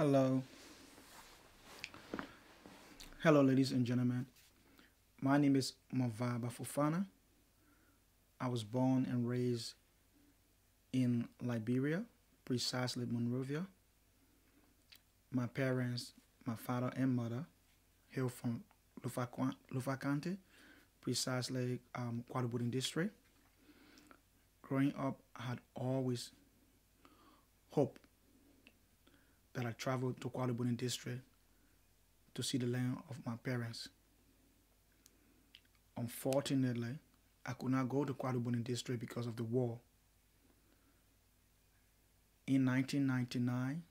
Hello. Hello, ladies and gentlemen. My name is Mavaba Fofana. I was born and raised in Liberia, precisely Monrovia. My parents, my father and mother, hail from Lufa County, precisely Kwadubudin district. Growing up, I had always hoped that I traveled to Kwadubudin district to see the land of my parents. Unfortunately, I could not go to Kwadubudin district because of the war. In 1999,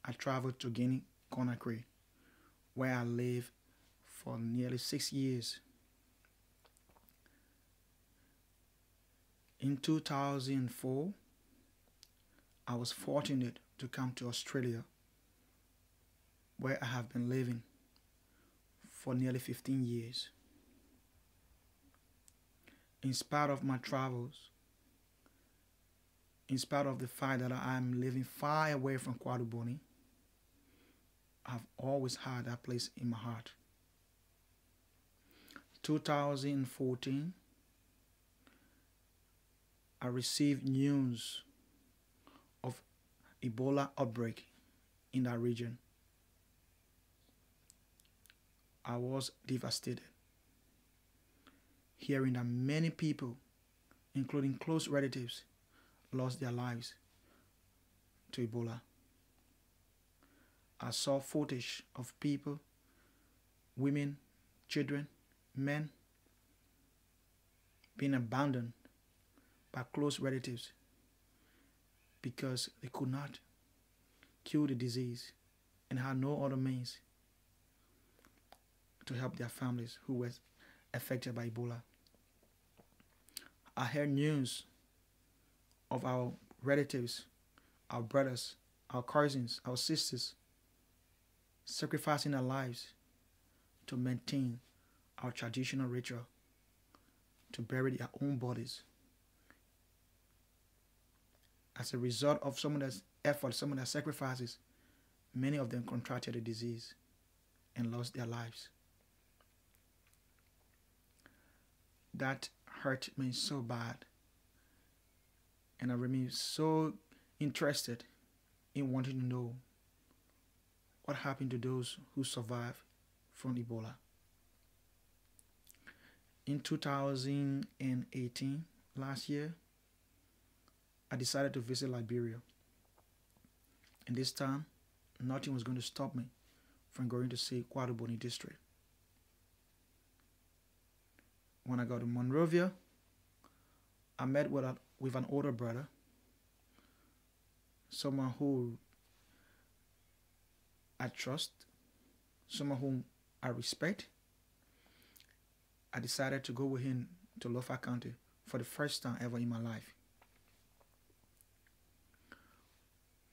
I traveled to Guinea-Conakry, where I lived for nearly 6 years. In 2004, I was fortunate to come to Australia, where I have been living for nearly 15 years. In spite of my travels, in spite of the fact that I am living far away from Kwadubudin, I've always had that place in my heart. 2014, I received news of Ebola outbreak in that region. I was devastated, hearing that many people, including close relatives, lost their lives to Ebola. I saw footage of people, women, children, men, being abandoned by close relatives because they could not cure the disease and had no other means to help their families who were affected by Ebola. I heard news of our relatives, our brothers, our cousins, our sisters sacrificing their lives to maintain our traditional ritual, to bury their own bodies. As a result of some of their efforts, some of their sacrifices, many of them contracted the disease and lost their lives. That hurt me so bad, and I remain so interested in wanting to know what happened to those who survived from Ebola. In 2018, last year, I decided to visit Liberia, and this time, nothing was going to stop me from going to see Kwadubudin district. When I got to Monrovia, I met with an older brother, someone who I trust, someone whom I respect. I decided to go with him to Lufa County for the first time ever in my life.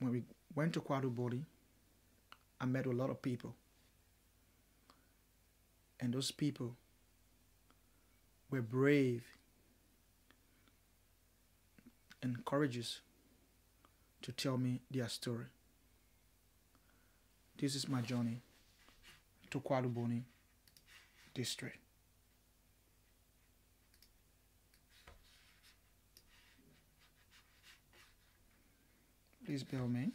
When we went to Kwadubudin, I met with a lot of people. And those people were brave and courageous to tell me their story. This is my journey to Kwadubudin district. Please bear with me.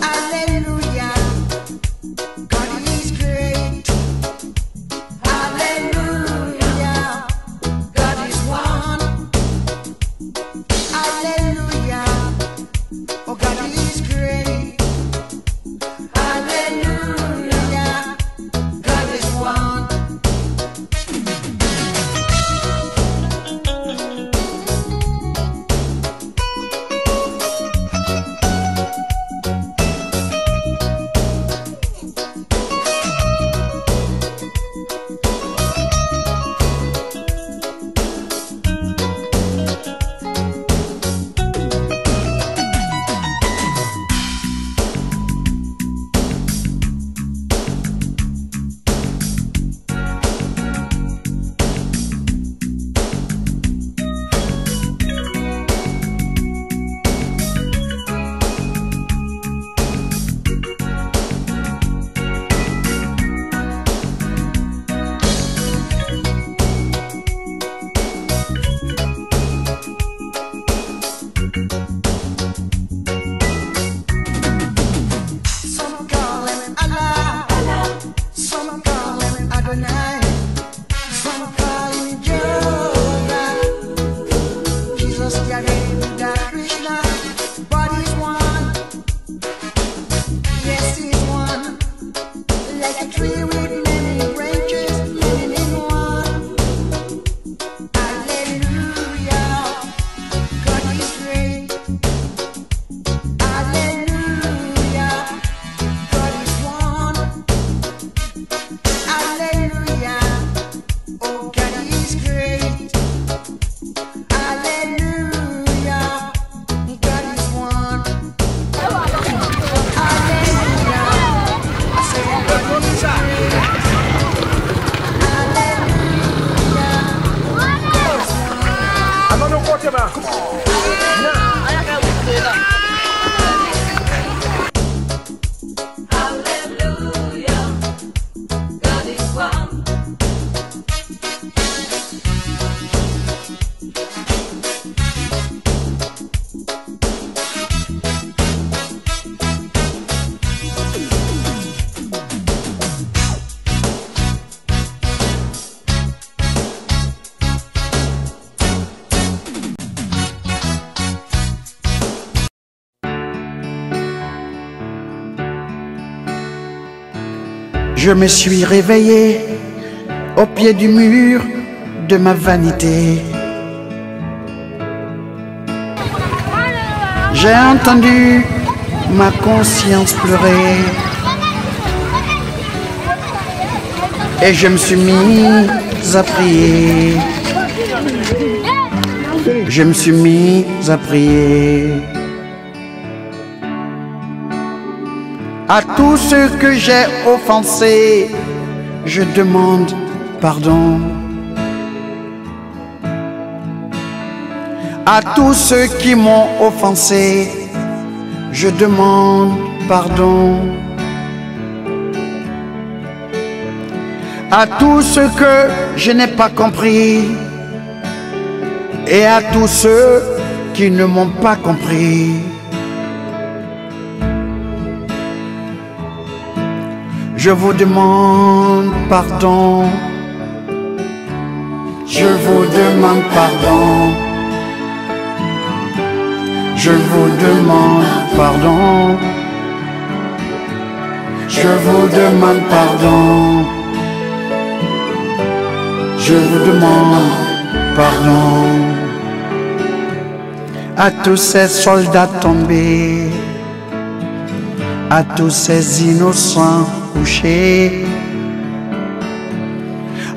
Hallelujah, God is great. Hallelujah, God is one. Hallelujah, oh God is great. like a tree with many branches, living in one. Hallelujah, God is great. Hallelujah, God is one. Hallelujah, oh God is great. Hallelujah, God is one. Hallelujah, I say God is great. Hallelujah, God is one. I'm on the water, man. Come on. Hallelujah, God is one. Je me suis réveillé au pied du mur de ma vanité. J'ai entendu ma conscience pleurer et je me suis mis à prier. Je me suis mis à prier. À tous ceux que j'ai offensés, je demande pardon. À tous ceux qui m'ont offensé, je demande pardon. À tous ceux que je n'ai pas compris et à tous ceux qui ne m'ont pas compris, je vous demande pardon. Je vous demande pardon. Je vous demande pardon. Je vous demande pardon. Je vous demande pardon. À tous ces soldats tombés, à tous ces innocents couchés,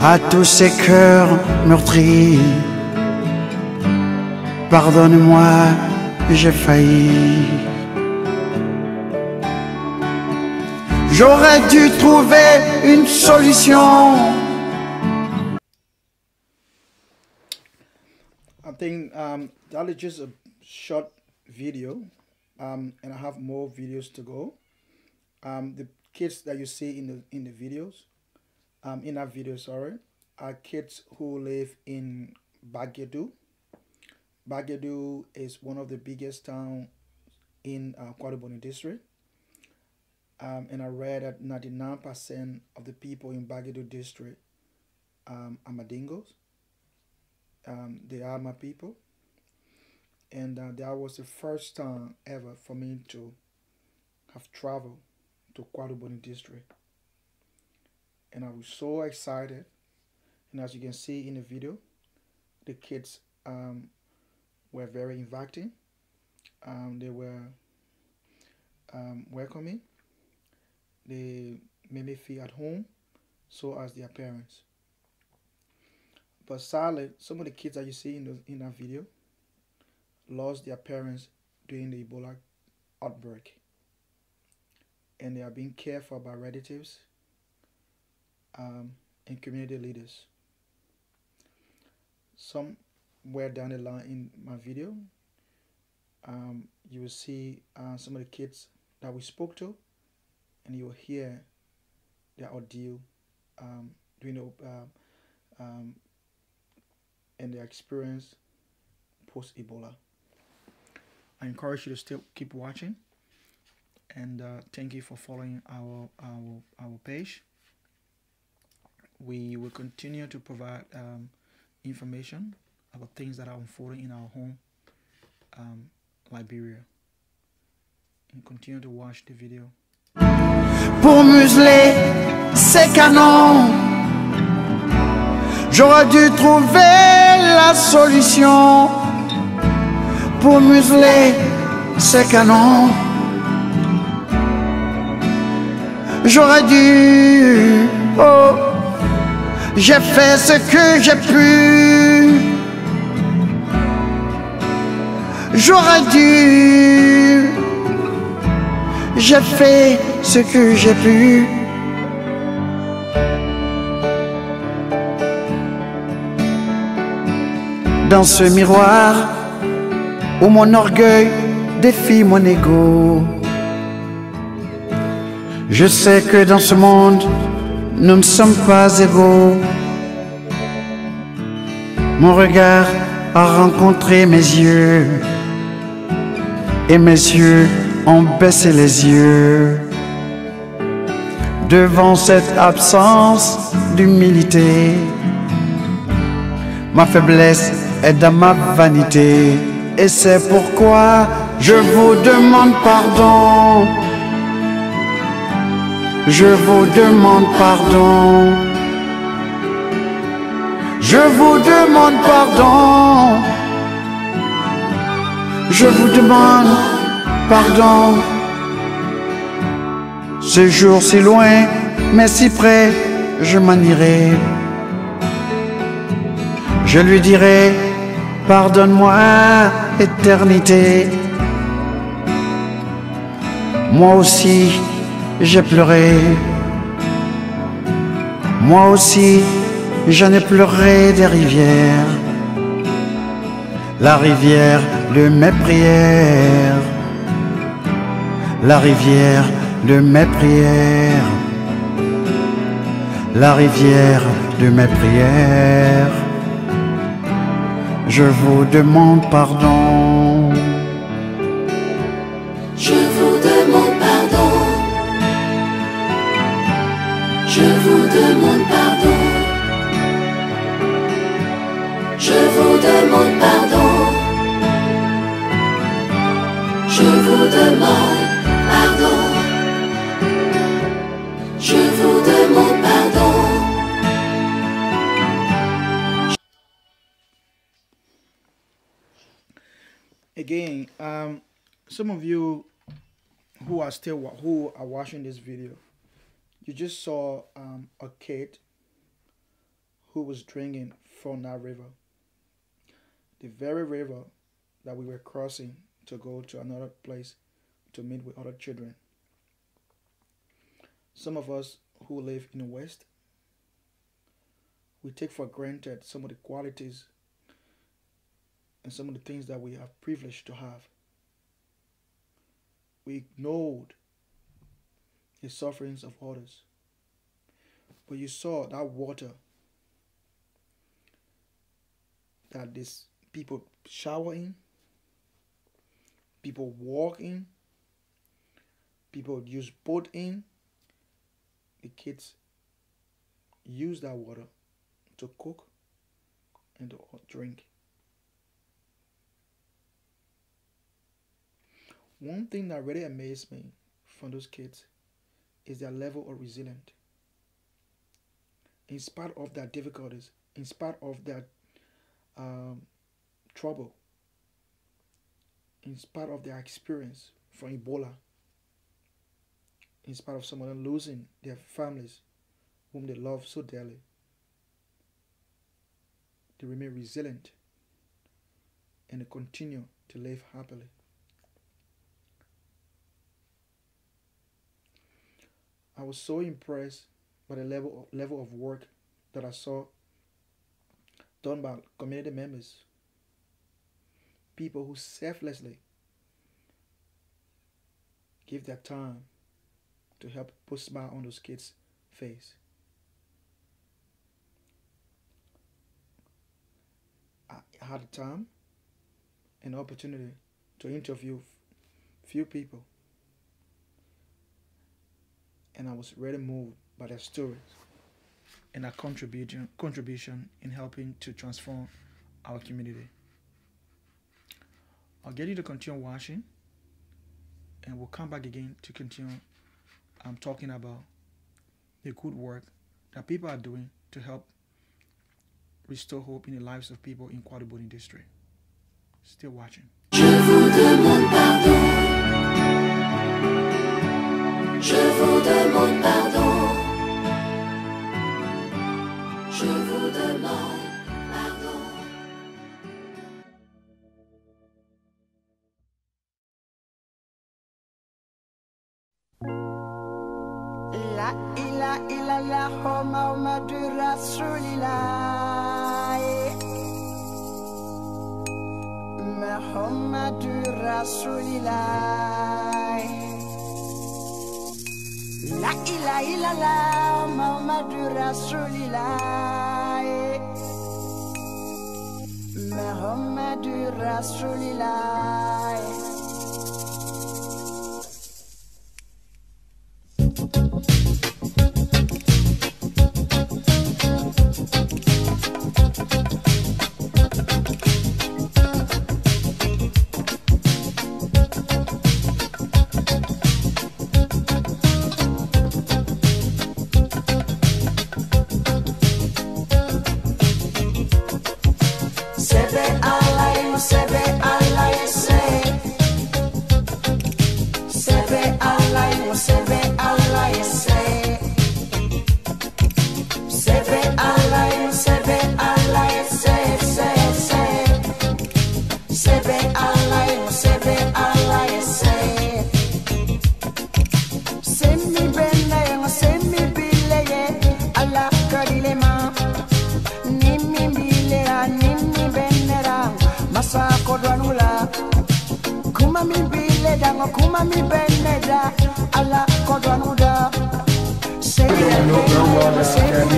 à tous ces cœurs meurtris, pardonne-moi, j'ai failli. J'aurais dû trouver une solution. I think that is just a short video, and I have more videos to go. The kids that you see in the videos, in that video, sorry, are kids who live in Baguedu. Baguedu is one of the biggest towns in Kwaduboni district. And I read that 99% of the people in Baguedu district are Madingos. They are my people. And that was the first time ever for me to have traveled to Kwaduboni district. And I was so excited. And as you can see in the video, the kids were very inviting. They were welcoming. They made me feel at home, so as their parents. But sadly, some of the kids that you see in that video lost their parents during the Ebola outbreak. And they are being cared for by relatives and community leaders. Somewhere down the line in my video, you will see some of the kids that we spoke to, and you will hear their ordeal during the and their experience post Ebola. I encourage you to still keep watching, and thank you for following our page. We will continue to provide information about things that are unfolding in our home, Liberia, and continue to watch the video. Pour museler ces canons. J'aurais dû trouver la solution pour museler ces canons. J'aurais dû, oh, j'ai fait ce que j'ai pu. J'aurais dû, j'ai fait ce que j'ai pu. Dans ce miroir où mon orgueil défie mon ego, je sais que dans ce monde, nous ne sommes pas égaux. Mon regard a rencontré mes yeux, et mes yeux ont baissé les yeux devant cette absence d'humilité. Ma faiblesse est dans ma vanité, et c'est pourquoi je vous demande pardon. Je vous demande pardon. Je vous demande pardon. Je vous demande pardon. Ce jour si loin, mais si près, je m'en irai. Je lui dirai, pardonne-moi, éternité. Moi aussi, j'ai pleuré. Moi aussi, j'en ai pleuré des rivières. La rivière de mes prières. La rivière de mes prières. La rivière de mes prières. Je vous demande pardon. Je vous demande pardon. Je vous demande pardon. Je vous demande pardon. Je vous demande pardon. Je vous demande pardon. Again, some of you who are watching this video, you just saw a kid who was drinking from that river, the very river that we were crossing to go to another place to meet with other children. Some of us who live in the West, we take for granted some of the qualities and some of the things that we are privileged to have. We ignored the sufferings of others. But you saw that water that these people shower in, people walk in, people use boat in. The kids use that water to cook and to drink. One thing that really amazed me from those kids is their level of resilience. In spite of their difficulties, in spite of their trouble, in spite of their experience from Ebola, in spite of some of them losing their families whom they love so dearly, they remain resilient and they continue to live happily. I was so impressed by the level of work that I saw done by community members, people who selflessly give their time to help put a smile on those kids' face. I had the time and opportunity to interview few people, and I was really moved by their stories and their contribution in helping to transform our community. I'll get you to continue watching, and we'll come back again to continue talking about the good work that people are doing to help restore hope in the lives of people in Quadri district. Still watching. Je vous demande pardon. Je vous demande pardon. Je vous demande pardon. La ilaha illallah Muhammadur Rasulillah Muhammadur Rasulillah La ilaha illallah Muhammadur Rasulillah Muhammadur Rasulillah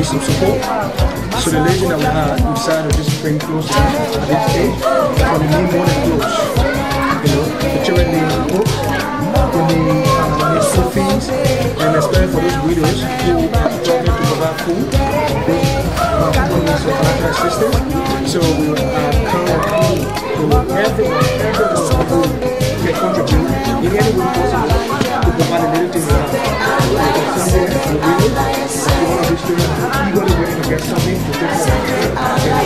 Some support. So the lady that we had, we decided to just bring close at this stage for the new morning clothes. You know, the children need books, they need school fees, and especially for those widows who are struggling to provide food, those who need financial assistance. So we count on everyone who can contribute in any way possible to provide a little thing around. Somewhere, the widows, you want to be student, you got to wait to get something to take care of. And I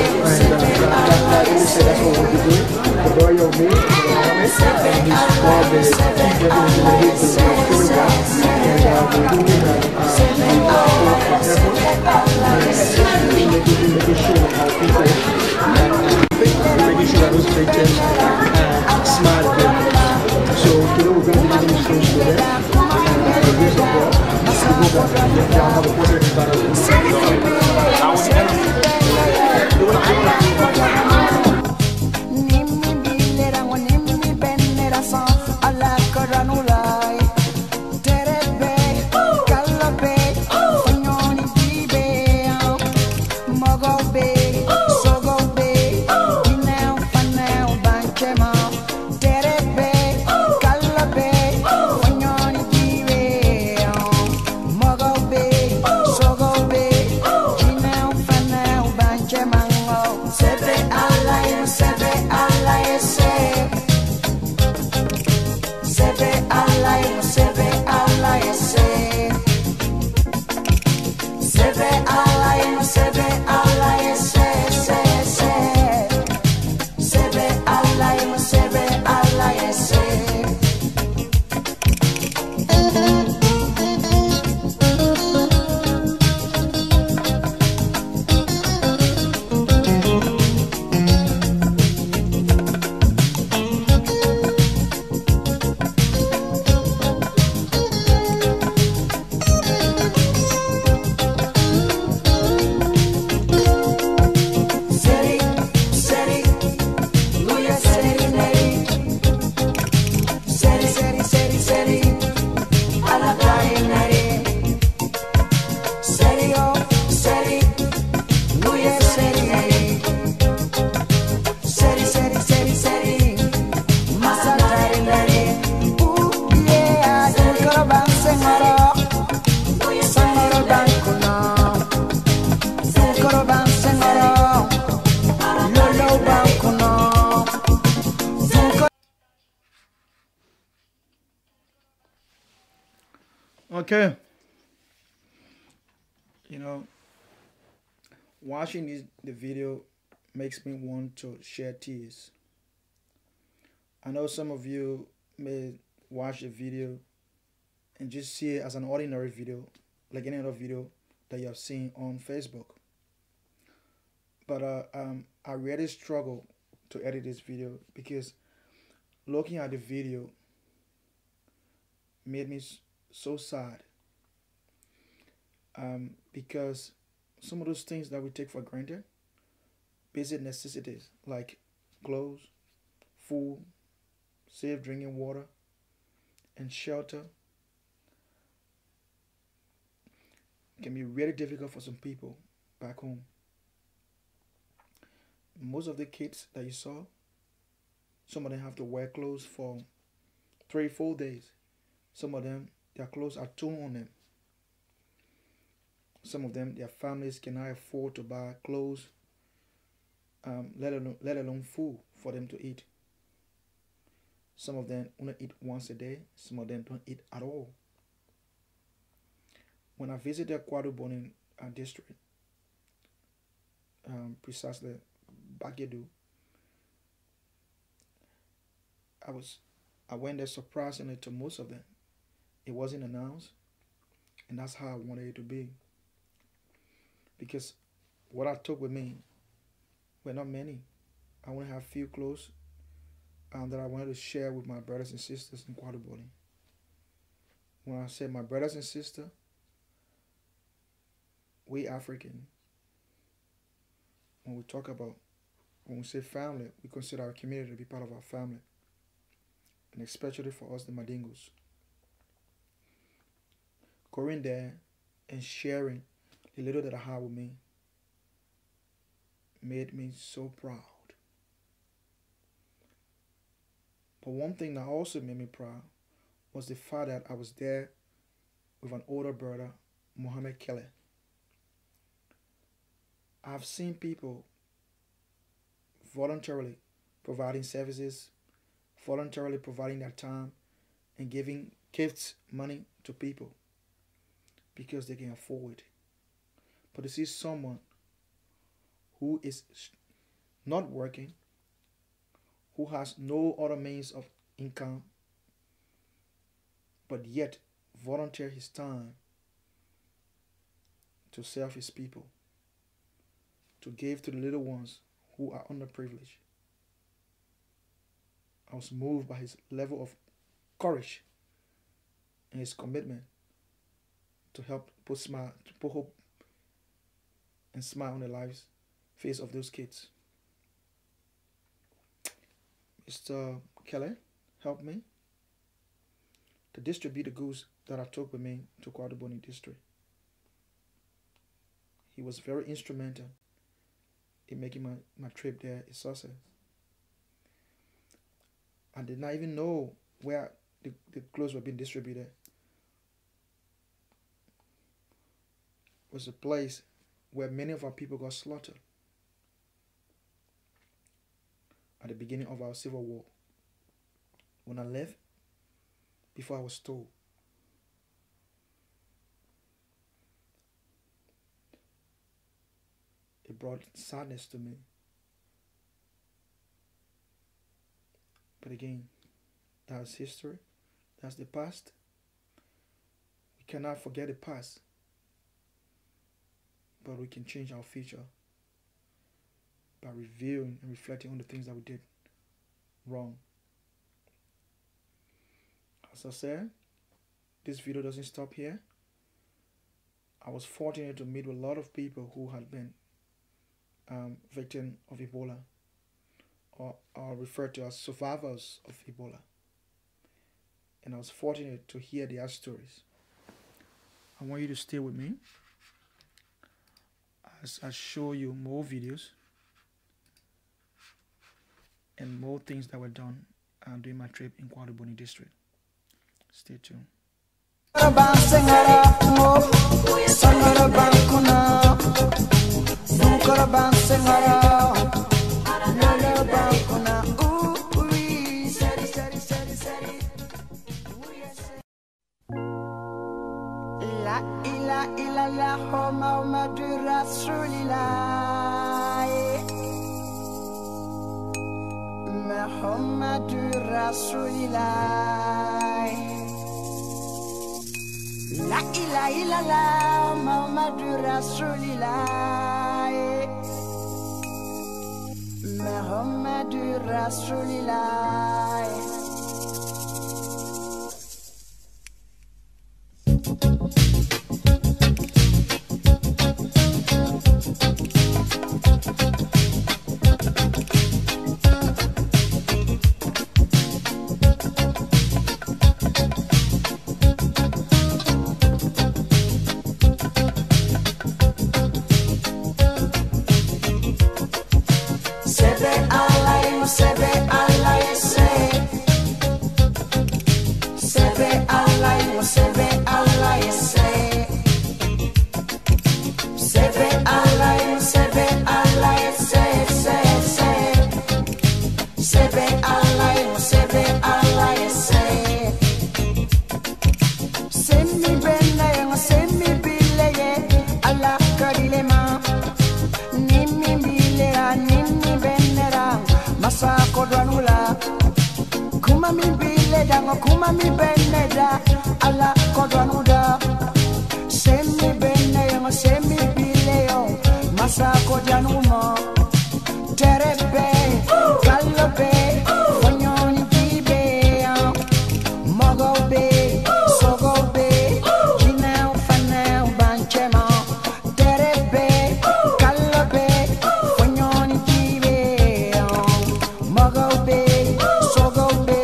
always say that's what we'll be doing. The boy of me, and he's one of the key representatives of the story guy. And we're doing making sure how people making sure that those paychecks smart again. So today we're going to be giving these things to them. And the grace of God, we go back and let them have a positive battle. Okay. You know, watching the video makes me want to shed tears. I know some of you may watch the video and just see it as an ordinary video, like any other video that you have seen on Facebook. But I really struggle to edit this video because looking at the video made me so sad. Because some of those things that we take for granted, basic necessities like clothes, food, safe drinking water, and shelter, can be really difficult for some people back home. Most of the kids that you saw, some of them have to wear clothes for 3-4 days. Some of them, their clothes are torn on them. Some of them, their families cannot afford to buy clothes, let alone food for them to eat. Some of them only eat once a day. Some of them don't eat at all. When I visited Quaduboni district, precisely Bagedu, I went there surprisingly to most of them. It wasn't announced, and that's how I wanted it to be. Because what I took with me were not many. I only have few clothes that I wanted to share with my brothers and sisters in Quaduboni. When I say my brothers and sisters, we African, when we say family, we consider our community to be part of our family. And especially for us, the Madingos. Going there and sharing the little that I had with me made me so proud. But one thing that also made me proud was the fact that I was there with an older brother, Mohammed Kelly. I've seen people voluntarily providing services, voluntarily providing their time, and giving gifts, money to people because they can afford it. But to see someone who is not working, who has no other means of income, but yet volunteer his time to serve his people, to give to the little ones who are underprivileged. I was moved by his level of courage and his commitment to help put hope and smile on the face of those kids. Mr. Kelly helped me to distribute the goods that I took with me to Quaduboni district. He was very instrumental in making my trip there a success. I did not even know where the clothes were being distributed. It was a place where many of our people got slaughtered at the beginning of our civil war. When I left, before I was told, it brought sadness to me. But again, that's history. That's the past. We cannot forget the past. But we can change our future by reviewing and reflecting on the things that we did wrong. As I said, this video doesn't stop here. I was fortunate to meet with a lot of people who had been victims of Ebola, or referred to as survivors of Ebola. And I was fortunate to hear their stories. I want you to stay with me as I show you more videos and more things that were done during my trip in Quaduboni district. Stay tuned. La ilaha Muhammadu Rasulillah, Muhammadu Rasulillah, la ilaha illallah, Muhammadu Rasulillah, Muhammadu Rasulillah. Kuma mi beneda ala kodwanuda semi bene yo semi bileo masa kodwanumo terebe kalobe fonyoni bibe mogobe sogobe jinao fanao banchema terebe kalobe fonyoni bibe mogobe sogobe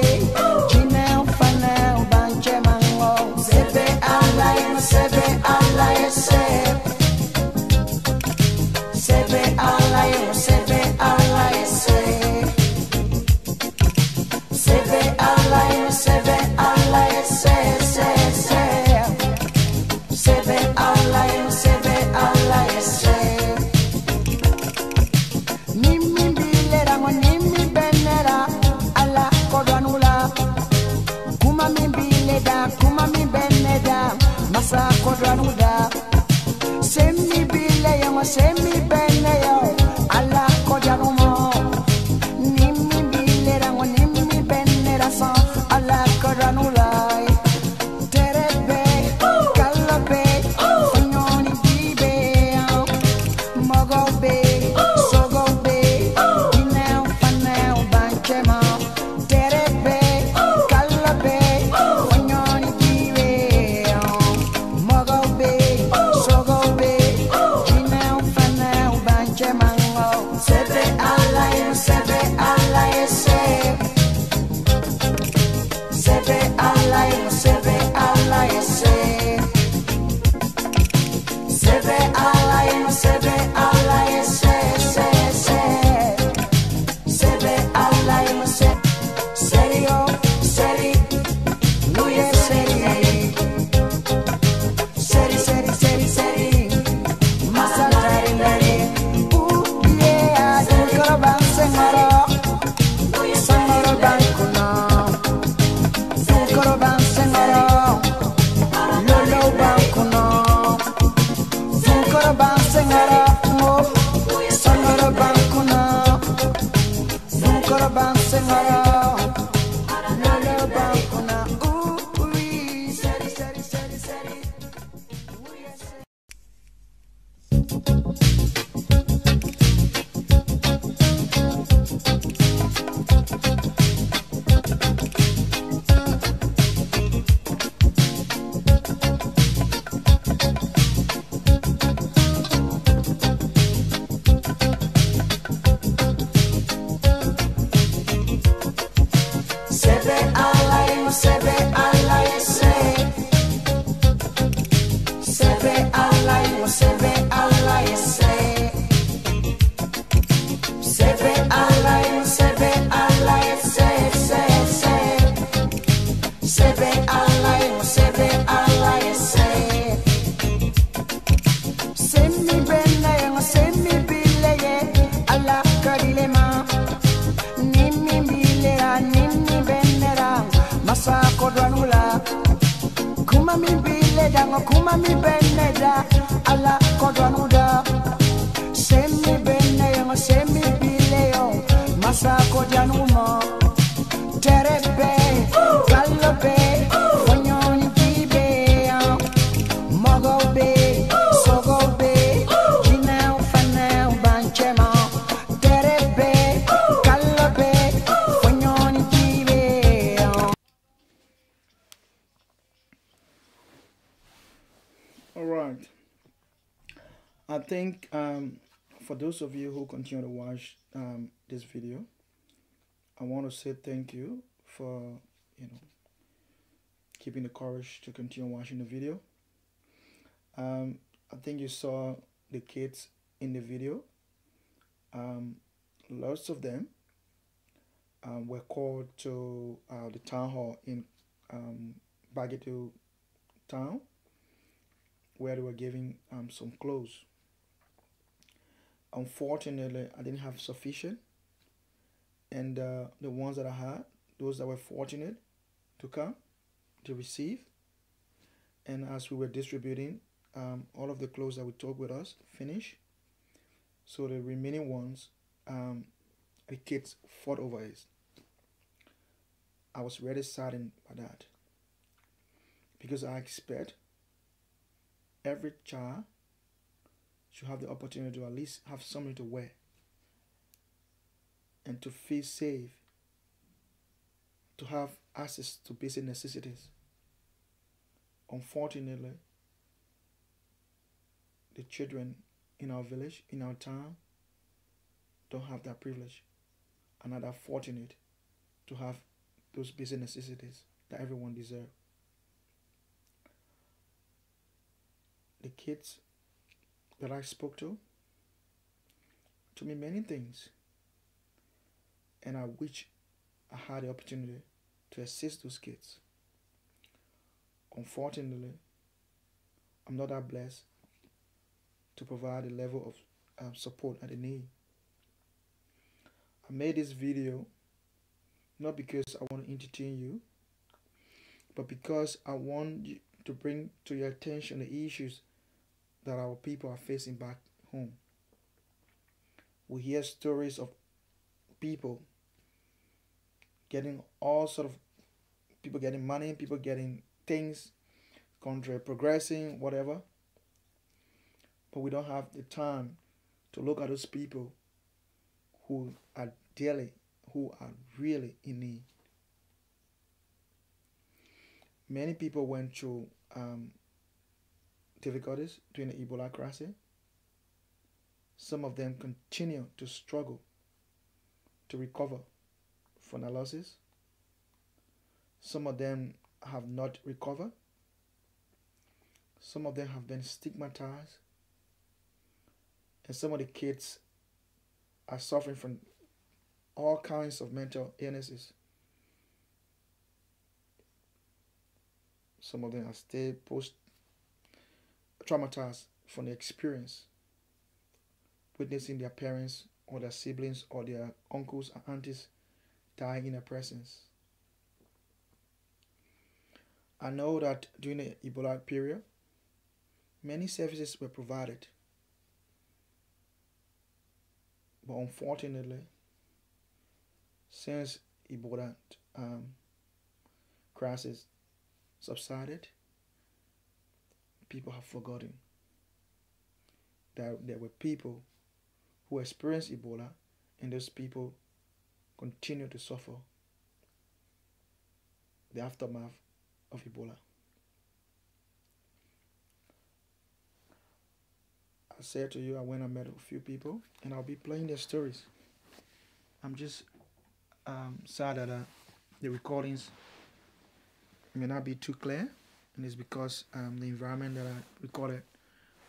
Kuma mi beneda masa kodwanuda semi bile yo semi bene yo ala kodwanumo nimi bile rango nimi benera sa ala kodwanula terebe kalobe fonyoni bibe mogobe sogobe inao fanao banchema terebe kalobe Kuma mi beneda ala I think for those of you who continue to watch this video, I want to say thank you for you know keeping the courage to continue watching the video. I think you saw the kids in the video. Um, Lots of them were called to the town hall in Baguette town, where they were giving some clothes. Unfortunately, I didn't have sufficient, and the ones that I had, those that were fortunate to come to receive, and as we were distributing, all of the clothes that we took with us finished. So the remaining ones, the kids fought over it. I was really saddened by that because I expect every child should have the opportunity to at least have something to wear and to feel safe, to have access to basic necessities. Unfortunately, the children in our village, in our town, don't have that privilege and are that fortunate to have those basic necessities that everyone deserves. The kids that I spoke to told me many things, and I wish I had the opportunity to assist those kids. Unfortunately, I'm not that blessed to provide the level of support that they need. I made this video not because I want to entertain you, but because I want you to bring to your attention the issues that our people are facing back home. We hear stories of people getting all sort of people getting money, people getting things, country progressing, whatever. But we don't have the time to look at those people who are really in need. Many people went through difficulties during the Ebola crisis. Some of them continue to struggle to recover from the losses. Some of them have not recovered. Some of them have been stigmatized. And some of the kids are suffering from all kinds of mental illnesses. Some of them are still traumatized from the experience, witnessing their parents or their siblings or their uncles and aunties dying in their presence. I know that during the Ebola period, many services were provided. But unfortunately, since Ebola crisis subsided, people have forgotten that there were people who experienced Ebola, and those people continue to suffer the aftermath of Ebola. I said to you, I went and met a few people, and I'll be playing their stories. I'm just sad that the recordings may not be too clear, and it's because the environment that I recorded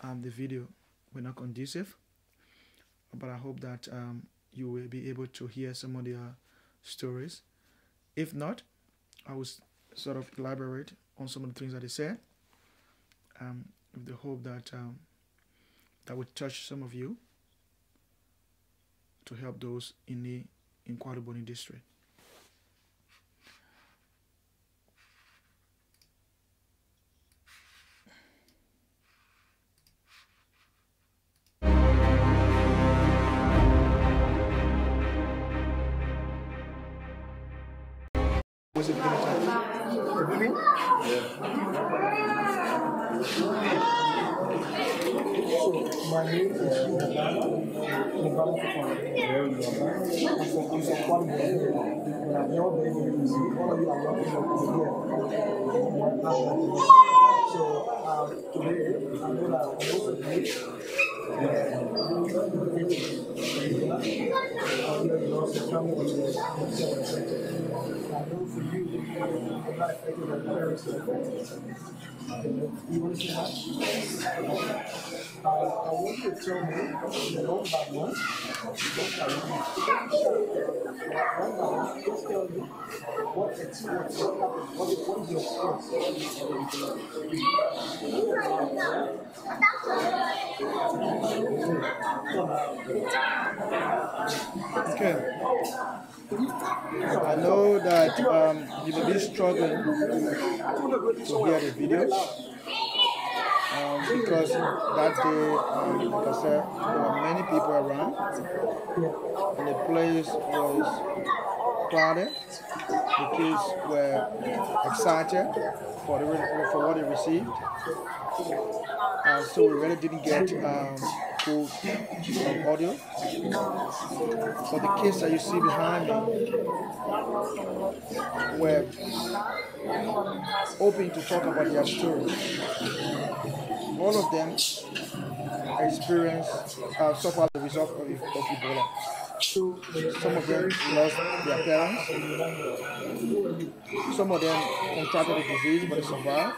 the video were not conducive. But I hope that you will be able to hear some of their stories. If not, I will sort of elaborate on some of the things that they said, with the hope that that would touch some of you to help those in the Inquadaboni district. Was it dinner time? So my name is Mubala I'm from Kwame, and I've never been able to see all of you are welcome here. So today I'm going to most of you Okay. I know that you may be struggling to hear the video because that day, like I said, there were many people around and the place was crowded. The kids were excited for what they received. So we really didn't get full audio. But the kids that you see behind me were open to talk about their story. All of them experienced, suffered as a result of Ebola. Some of them lost their parents. Some of them contracted the disease, but they survived.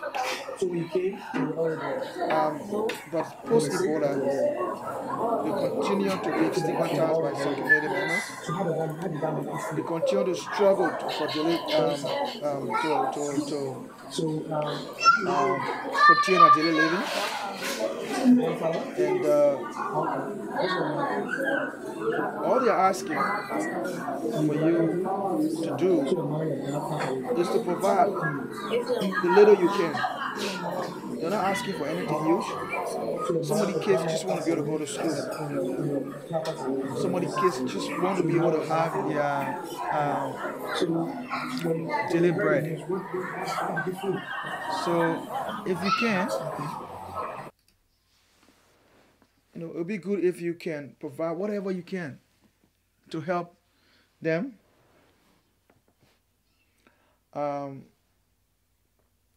But post Ebola, they continue to be stigmatized by some community members. They continue to struggle for daily, continue their daily living. And all they're asking for you to do is to provide the little you can. They're not asking for anything huge. Some of the kids just want to be able to go to school. Some of the kids just want to be able to have their daily bread. So if you can, it would be good if you can provide whatever you can to help them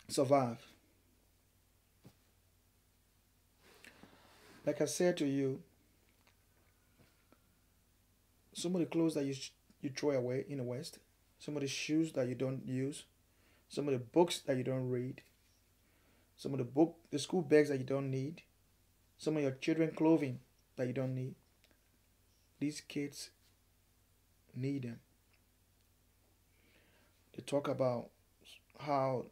survive. Like I said to you, some of the clothes that you throw away in the West, some of the shoes that you don't use, some of the books that you don't read, some of the school bags that you don't need, some of your children's clothing that you don't need. These kids need them. They talk about how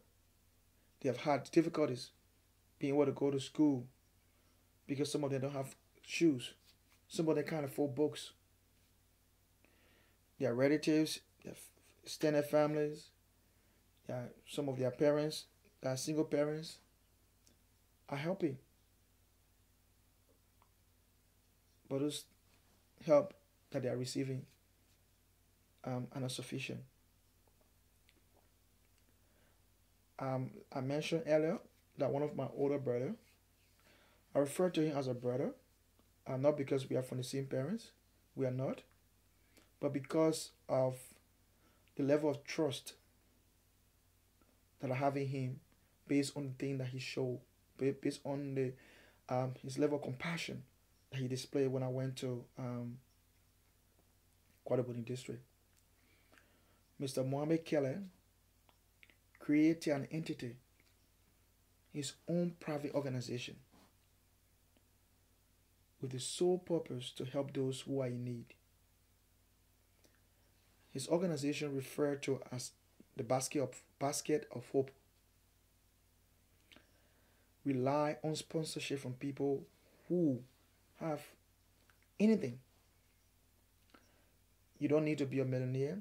they have had difficulties being able to go to school because some of them don't have shoes. Some of them can't afford books. Their relatives, their extended families, some of their parents, their single parents, are helping. But those help that they are receiving are not sufficient. I mentioned earlier that one of my older brother, I refer to him as a brother, not because we are from the same parents, we are not, but because of the level of trust that I have in him based on the thing that he showed, based on the his level of compassion that he displayed when I went to Quadaboni district. Mr. Mohammed Keller created an entity, his own private organization, with the sole purpose to help those who are in need. His organization referred to as the Basket of Hope rely on sponsorship from people who have anything. You don't need to be a millionaire.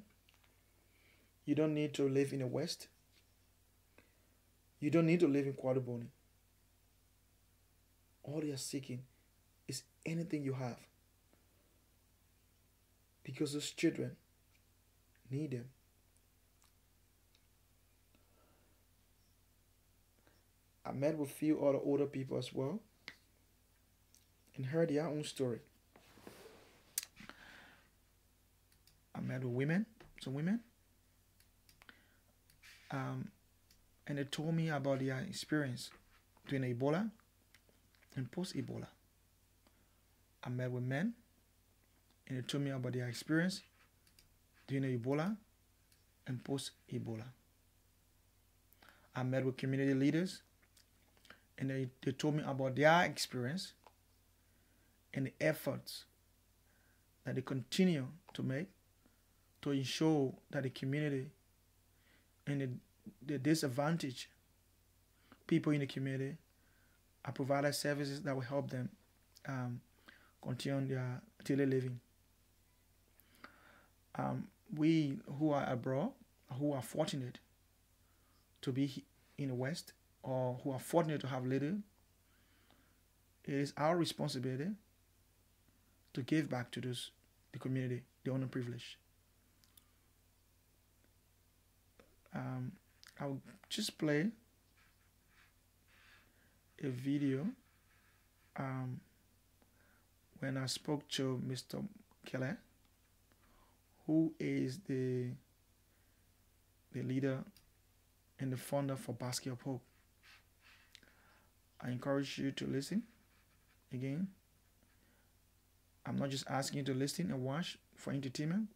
You don't need to live in the West. You don't need to live in Quadaboni. All they are seeking is anything you have. Because those children need them. I met with a few other older people as well and heard their own story. I met with some women, and they told me about their experience during Ebola and post-Ebola. I met with men, and they told me about their experience during the Ebola and post-Ebola. I met with community leaders, and they told me about their experience and the efforts that they continue to make to ensure that the community and the disadvantaged people in the community are provided services that will help them continue their daily living. We who are abroad, who are fortunate to be in the West, or who are fortunate to have little, it is our responsibility to give back to the community, the underprivileged. I'll just play a video when I spoke to Mr. Keller, who is the leader and the founder for Basket of Hope. I encourage you to listen. Again, I'm not just asking you to listen and watch for entertainment,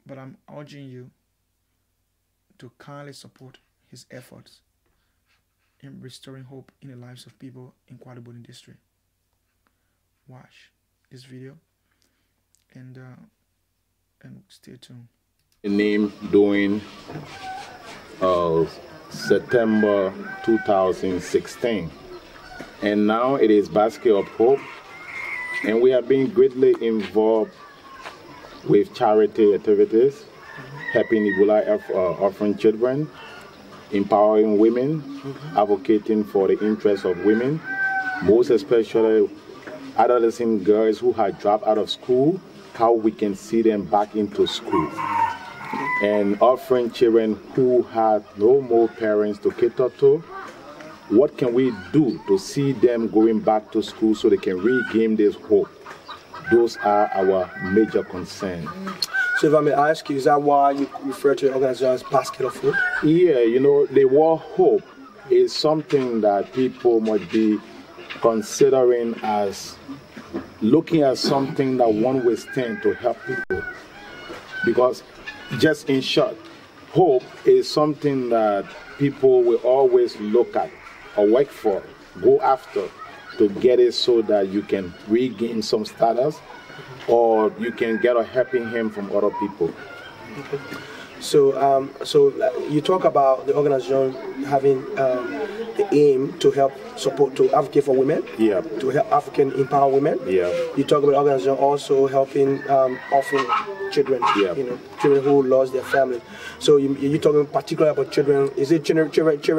but I'm urging you to kindly support his efforts in restoring hope in the lives of people in Kwadabonin district. Watch this video and stay tuned. Name during September 2016, and now it is Basket of Hope, and we have been greatly involved with charity activities, helping Ebola orphan children, empowering women, advocating for the interests of women, most especially adolescent girls who have dropped out of school, how we can see them back into school, and offering children who have no more parents to cater to. What can we do to see them going back to school so they can regain this hope? Those are our major concerns. So if I may ask you, is that why you refer to the organization as Basket of Hope? Yeah, you know, the word hope is something that people might be considering as looking at something that one will stand to help people. Because just in short, hope is something that people will always look at or work for, go after to get it so that you can regain some status or you can get a helping hand from other people. Okay. So, you talk about the organization having the aim to help support, to advocate for women, yeah, to help African empower women. Yeah. You talk about the organization also helping orphan children, yeah, you know, children who lost their family. So you're talking particularly about children. Is it children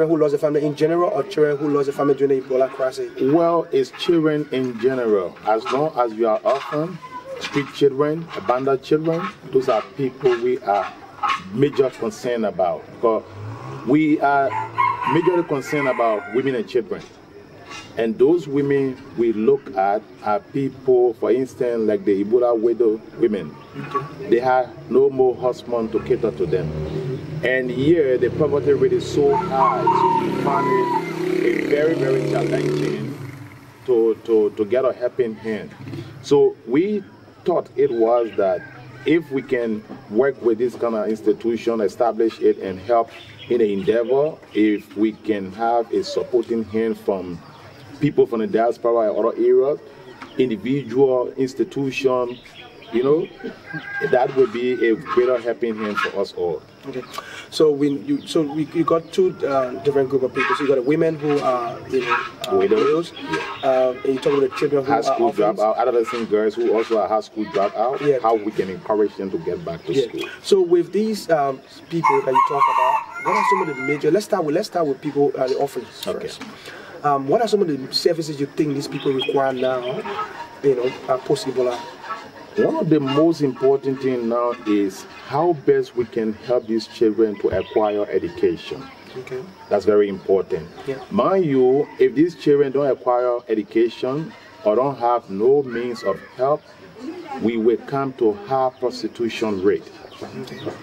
who lost their family in general, or children who lost their family during the Ebola crisis? Well, it's children in general. As long as you are orphan, street children, abandoned children, those are people we are major concerned about, because we are majorly concerned about women and children. And those women we look at are people, for instance, like the Ebola widow women. They have no more husband to cater to them. And here the poverty rate is so high, so we find it very, very challenging to get a helping hand. So we thought it was that if we can work with this kind of institution, establish it and help in the endeavor, if we can have a supporting hand from people from the diaspora and other areas, individual, institution, you know, that would be a greater helping hand for us all. Okay. So you got two different group of people. So you got the women who are widows. Yeah. And you talk about the children who high are school orphans. dropout, adolescent girls who also are high school dropout. Yeah. How we can encourage them to get back to school. So with these people that you talk about, what are some of the major? Let's start with people, the orphans first. What are some of the services you think these people require now? Post Ebola. One of the most important things now is how best we can help these children to acquire education. Okay. That's very important. Yeah. Mind you, if these children don't acquire education or don't have no means of help, we will come to high prostitution rate.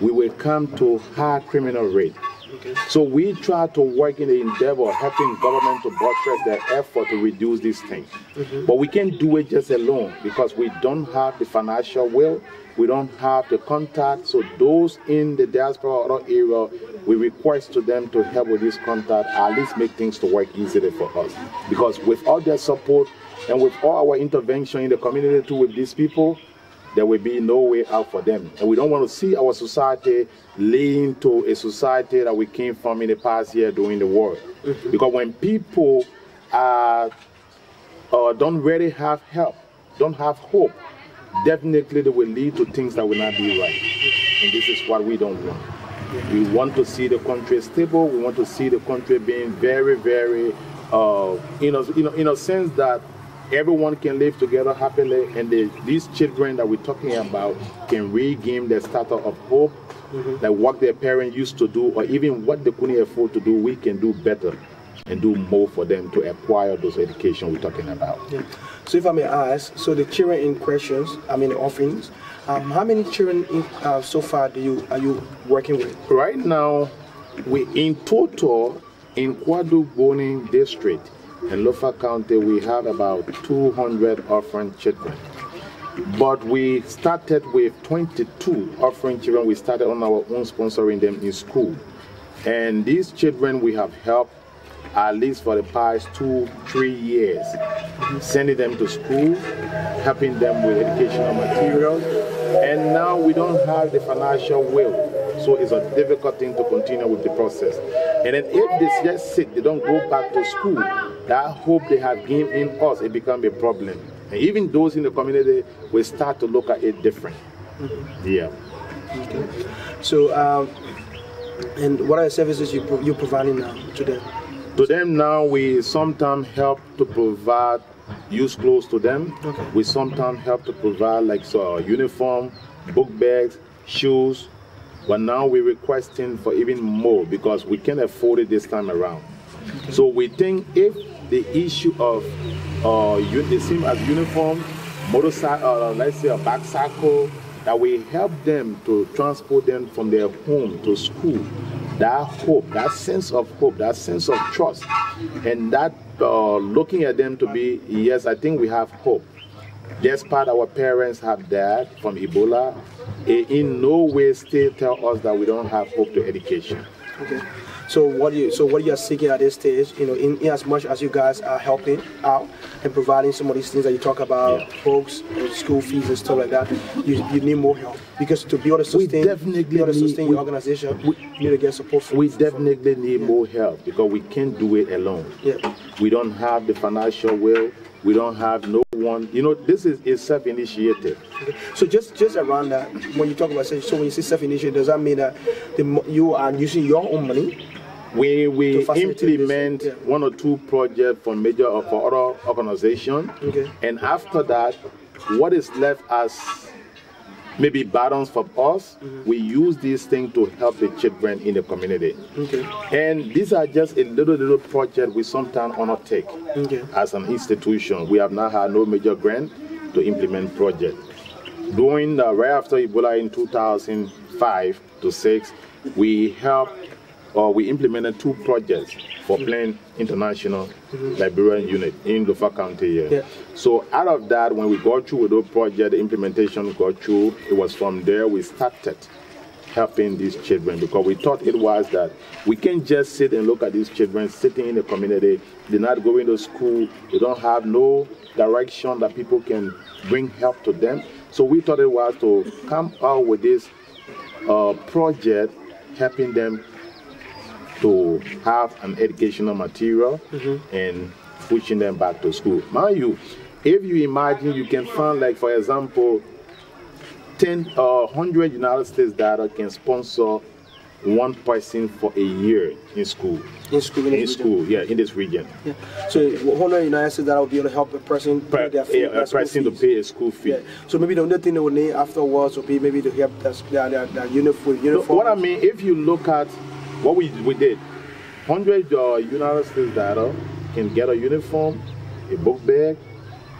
We will come to high criminal rate. Okay. So we try to work in the endeavor of helping government to buttress their effort to reduce these things. But we can't do it just alone because we don't have the financial will, we don't have the contact. So those in the diaspora or other area, we request to them to help with this contact, at least make things to work easily for us. Because without their support and with all our intervention in the community too with these people, there will be no way out for them. And we don't want to see our society lean to a society that we came from in the past year during the war. Because when people don't really have help, don't have hope, definitely they will lead to things that will not be right. And this is what we don't want. We want to see the country stable. We want to see the country being very, very, in a sense that everyone can live together happily, and these children that we're talking about can regain their status of hope, like what their parents used to do, or even what they couldn't afford to do, we can do better and do more for them to acquire those education we're talking about. Yeah. So if I may ask, so the children in questions, the orphans, how many children so far are you working with? Right now, we in total in Kwaduboni district in Lofa County, we have about 200 orphan children. But we started with 22 orphan children. We started on our own, sponsoring them in school. And these children we have helped at least for the past 2-3 years, sending them to school, helping them with educational materials. And now we don't have the financial will, so it's a difficult thing to continue with the process. And then if they just sit, they don't go back to school, that hope they have gained in us, it becomes a problem. And even those in the community will start to look at it different. Yeah. Okay. So, and what are the services you're providing now to them? To them now, we sometimes help to provide used clothes to them. Okay. We sometimes help to provide like uniform, book bags, shoes. But now we're requesting for even more because we can't afford it this time around. Okay. So we think if the issue of the same as uniform, motorcycle, let's say a bicycle, that we help them to transport them from their home to school. That hope, that sense of hope, that sense of trust, and that looking at them to be, yes, I think we have hope. Despite our parents have died from Ebola, in no way still tell us that we don't have hope to education. Okay. So what you are seeking at this stage, in as much as you guys are helping out and providing some of these things that you talk about, books, school fees and stuff like that, you need more help, because to be able to sustain, your organization, you need to get support from. We definitely need more help because we can't do it alone. Yeah. We don't have the financial will. We don't have no one. This is self-initiated. Okay. So just around that, when you talk about so when you say self-initiated, does that mean that you are using your own money? We implement one or two projects for other organizations, and after that, what is left as maybe balance for us, we use these things to help the children in the community. Okay. And these are just a little project we sometimes undertake as an institution. We have not had no major grant to implement projects. During right after Ebola in 2005 to 6, we implemented 2 projects for Plain International Liberian Unit in Lofa County here. Yeah. So out of that, when we got through with those projects, the implementation got through, it was from there we started helping these children, because we thought it was that we can't just sit and look at these children sitting in the community. They're not going to school. They don't have no direction that people can bring help to them. So we thought it was to come out with this project, helping them to have an educational material and pushing them back to school. Mind you, if you imagine, you can find, like, for example, 100 United States data can sponsor one person for a year in school. In school, yeah, in this region. Yeah. So 100 United States data will be able to help a person pay their fee, a person to pay a school fee. Yeah. So maybe the only thing they will need afterwards will be maybe to help their uniform. What I mean, if you look at what we did, 100 United States data can get a uniform, a book bag,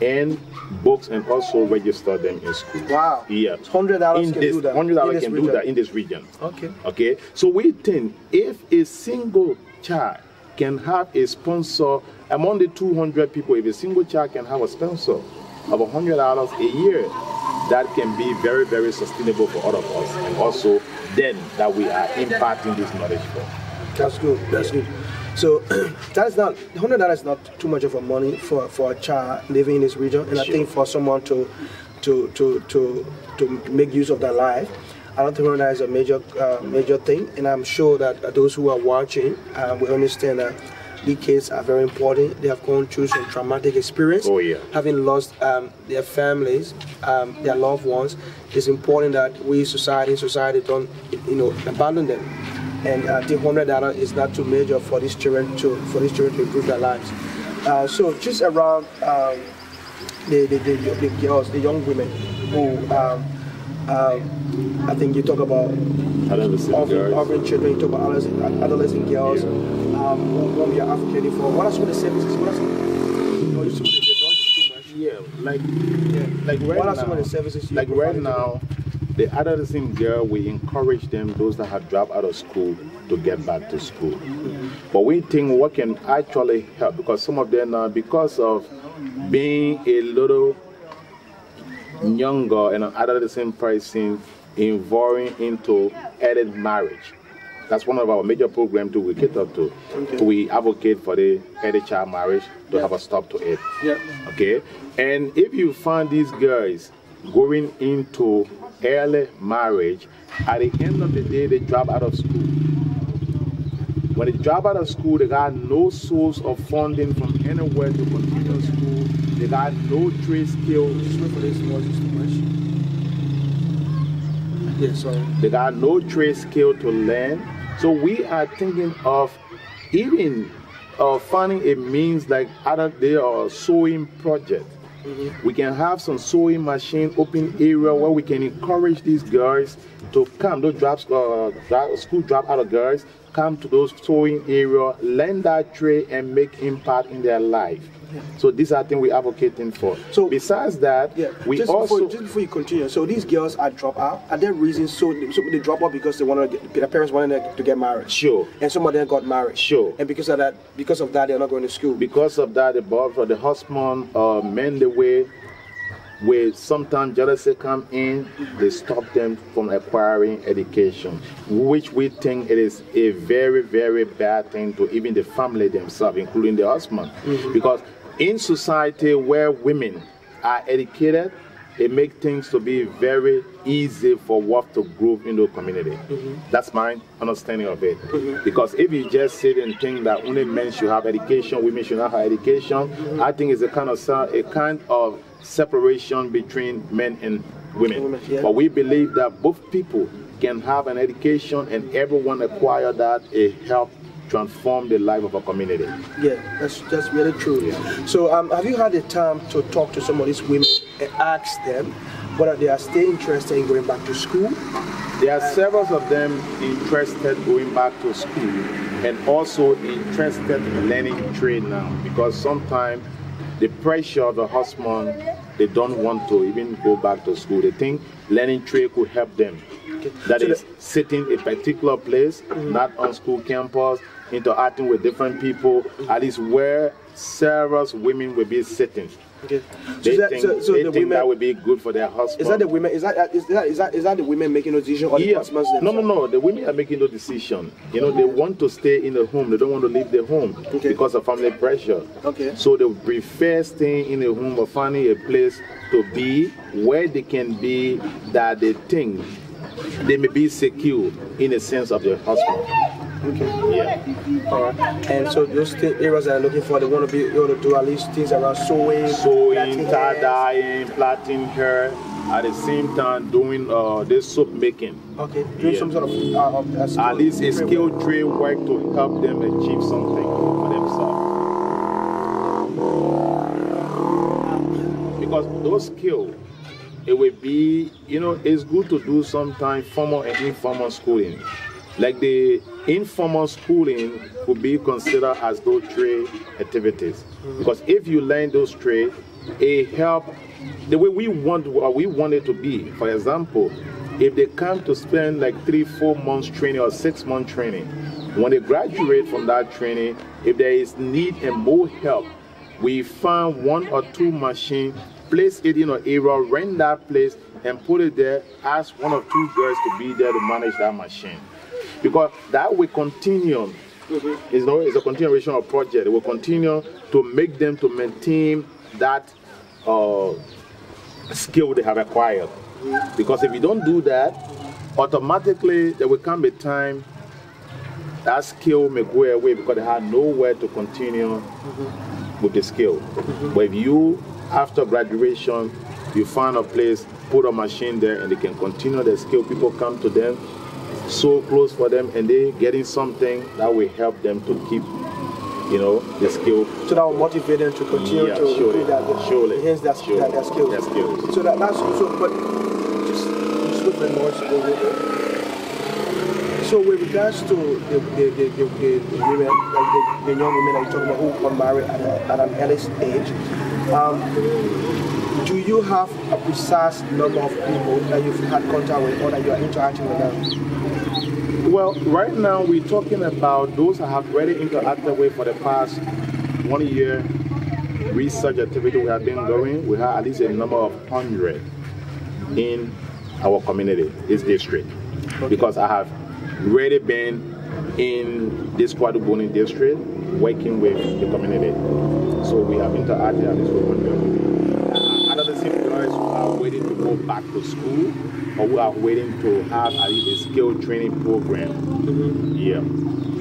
and books, and also register them in school. Wow. Yeah. $100 can do that. $100 can do that in this region. Okay. Okay. So we think if a single child can have a sponsor among the 200 people, if a single child can have a sponsor of $100 a year, that can be very, very sustainable for all of us, and also then that we are imparting this knowledge for. That's good. That's good. So that's not $100 is not too much of a money for a child living in this region, and I think for someone to make use of their life, I don't think $100 is a major thing, and I'm sure that those who are watching will understand that these kids are very important. They have gone through some traumatic experience. Oh yeah. Having lost their families, their loved ones, it's important that we society don't abandon them. And I think $100 is not too major for these children to improve their lives. So just around the girls, the young women who I think you talk about orphan children, you talk about adolescent girls, whom we are advocating for. What are some of the services? What are some of the what are some of the services you right now? The adolescent girl, we encourage them, those that have dropped out of school, to get back to school. But we think what can actually help, because some of them now, because of being a little younger and an adolescent person, involving into early marriage. That's one of our major programs to we cater to. Okay. We advocate for the early child marriage to have a stop to it. Yeah. Okay? And if you find these guys going into early marriage, at the end of the day, they drop out of school. When they drop out of school, they got no source of funding from anywhere to continue school. They got no trade skills. They got no trade skill to learn. So we are thinking of even finding a means like other day or sewing project. We can have some sewing machine, open area where we can encourage these girls to come, those school drop out of girls, come to those sewing area, learn that trade and make impact in their life. So these are things we're advocating for. So besides that, we just also... Just before you continue, so these girls are drop out. Are there reasons so they drop out because they want to their parents wanted to get married? Sure. And some of them got married. Sure. And because of that, they're not going to school. Because of that, the husband men the way where sometimes jealousy come in, they stop them from acquiring education, which we think it is a very, very bad thing to even the family themselves, including the husband. Because in society where women are educated, it makes things to be very easy for wealth to grow in the community. That's my understanding of it. Because if you just sit and think that only men should have education, women should not have education, I think it's a kind of separation between men and women. But we believe that both people can have an education and everyone acquire that, it helps transform the life of a community. Yeah, that's really true. So have you had the time to talk to some of these women and ask them whether they are still interested in going back to school? There are several of them interested going back to school and also interested in learning trade now, because sometimes the pressure of the husband, they don't want to even go back to school. They think learning trade could help them. That is sitting a particular place, not on school campus, interacting with different people, at least where several women will be sitting. Okay. They think that would be good for their husband. Is that the women? Is that the women making the decision, or the husbands themselves? No. The women are making the decision. You know, they want to stay in the home. They don't want to leave the home because of family pressure. Okay. So they prefer staying in the home or finding a place to be where they can be, that they think they may be secure in the sense of their husband. Okay. Yeah. All right. And so those areas that are looking for, they want to be able to do at least things around sewing, tie-dyeing, plaiting hair, at the same time doing this soap making. Okay. Doing some sort of at least a skilled trade work to help them achieve something for themselves. Because those skills, it will be, you know, it's good to do sometimes formal and informal schooling. Like the informal schooling would be considered as those trade activities. Because if you learn those trades, a help the way we want it to be. For example, if they come to spend like 3-4 months training or 6 months training, when they graduate from that training, if there is need and more help, we find 1 or 2 machines, place it in an area, rent that place, and put it there, ask 1 or 2 girls to be there to manage that machine. Because that will continue. It's a continuation of project. It will continue to make them to maintain that skill they have acquired. Because if you don't do that, automatically there will come a time that skill may go away because they have nowhere to continue with the skill. But if you, after graduation, you find a place, put a machine there, and they can continue their skill, people come to them, so close for them, and they getting something that will help them to keep, the skill. So that will motivate them to continue to do that, enhance their skills. So that's also, but just with the noise to go with it. So with regards to the women, like the young women that you're talking about who are married at an early age, do you have a precise number of people that you've had contact with or that you are interacting with them? Well, right now we're talking about those I have already interacted with for the past 1 year research activity we have been going. We have at least a number of 100 in our community, this district, because I have already been in this Kwaduboni district working with the community. So we have interacted at least with 100. Adolescent girls who are waiting to go back to school or who are waiting to have at least a skill training program. Yeah.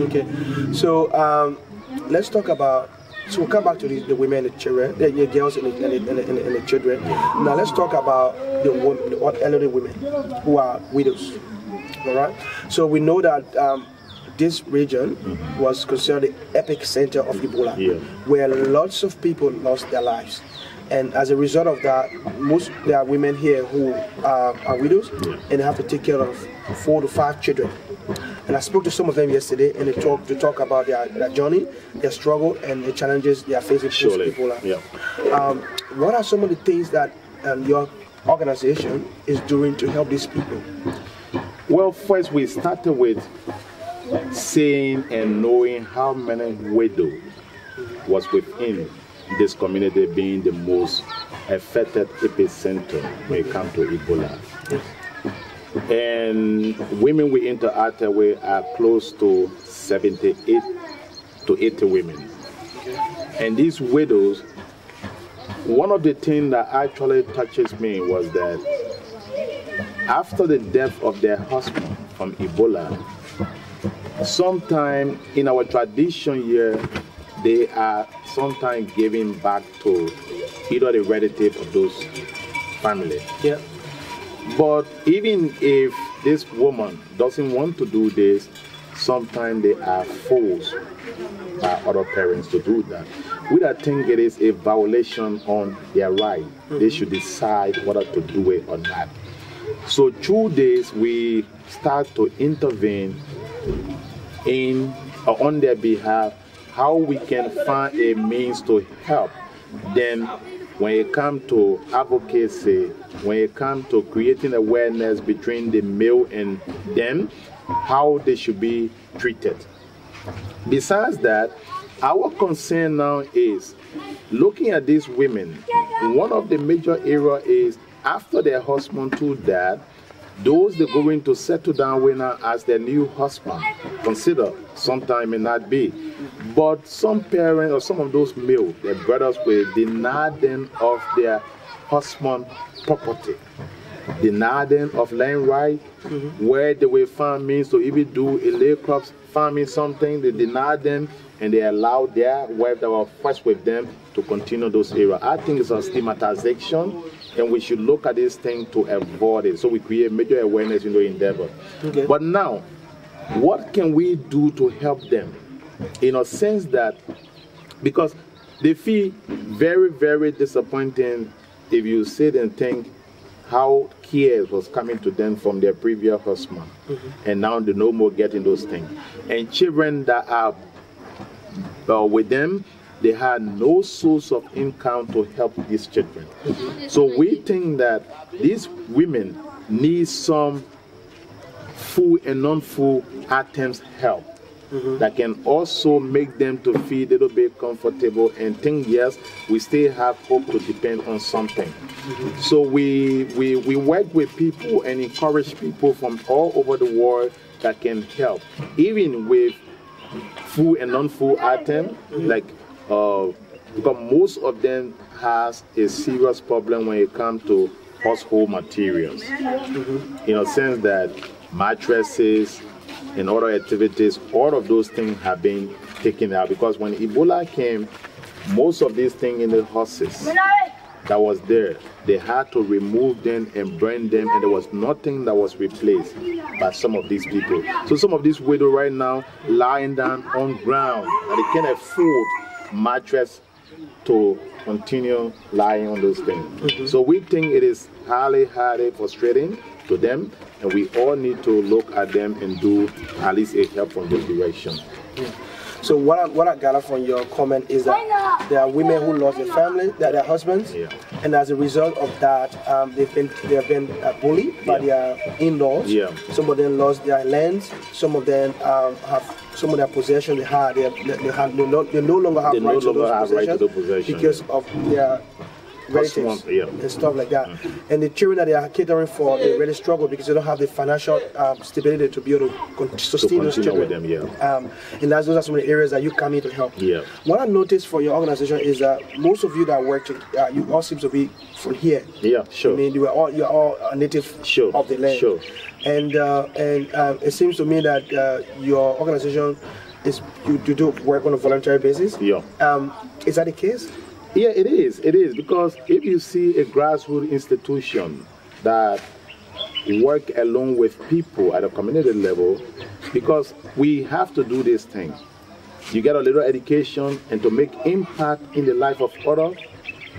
Okay. So let's talk about. So we'll come back to the women and the children, the girls and the children. Now let's talk about the elderly women who are widows. All right. So we know that this region was considered the epic center of Ebola, where lots of people lost their lives. And as a result of that, there are women here who are widows and they have to take care of 4 to 5 children. And I spoke to some of them yesterday and they talk about their journey, their struggle, and the challenges they are facing post Ebola. What are some of the things that your organization is doing to help these people? Well, first we started with seeing and knowing how many widows was within this community being the most affected epicenter when it comes to Ebola. And women we interacted with are close to 78 to 80 women. And these widows, one of the things that actually touches me was that after the death of their husband from Ebola, sometime in our tradition here, they are sometimes giving back to either the relative of those family. But even if this woman doesn't want to do this, sometimes they are forced by other parents to do that. We don't think it is a violation on their right. They should decide whether to do it or not. So through this, we start to intervene on their behalf, how we can find a means to help them when it comes to advocacy, when it comes to creating awareness between the male and them, how they should be treated. Besides that, our concern now is looking at these women. One of the major areas is after their husband to that, those they're going to settle down with now as their new husband, consider sometime may not be. But some parents or some of those male, their brothers will deny them of their husband property, deny them of land right, where they will find means to even do illegal crops, farming something, they deny them and they allow their wife that were first with them to continue those areas. I think it's a stigmatization. And we should look at this thing to avoid it. So we create major awareness in the endeavor. But now, what can we do to help them? In a sense that, because they feel very, very disappointing if you sit and think how care was coming to them from their previous husband. And now they no more getting those things. And children that are with them, they had no source of income to help these children. So we think that these women need some food and non-food items help that can also make them to feel a little bit comfortable and think, yes, we still have hope to depend on something. So we work with people and encourage people from all over the world that can help, even with food and non-food items, like because most of them has a serious problem when it comes to household materials. In a sense that mattresses and other activities, all of those things have been taken out, because when Ebola came, most of these things in the houses that was there, they had to remove them and burn them, and there was nothing that was replaced by some of these people. So some of these widows right now lying down on ground, and they can't afford mattress to continue lying on those things. So we think it is highly frustrating to them, and we all need to look at them and do at least a help from this direction. So what I gather from your comment is that there are women who lost their family, their husbands, and as a result of that, they have been bullied by their in-laws. Some of them lost their lands. Some of them have some of their possessions they had. They no longer have right to those possessions because of their relatives and stuff like that. And the children that they are catering for, they really struggle because they don't have the financial stability to be able to sustain those children. With them, and those are some of the areas that you come in to help. What I noticed for your organization is that most of you that work, you all seem to be from here. I mean, you're all a native of the land. And it seems to me that your organization is you do work on a voluntary basis. Is that the case? Yeah, it is. It is, because if you see a grassroots institution that work along with people at a community level, because we have to do this thing. You get a little education, and to make impact in the life of others,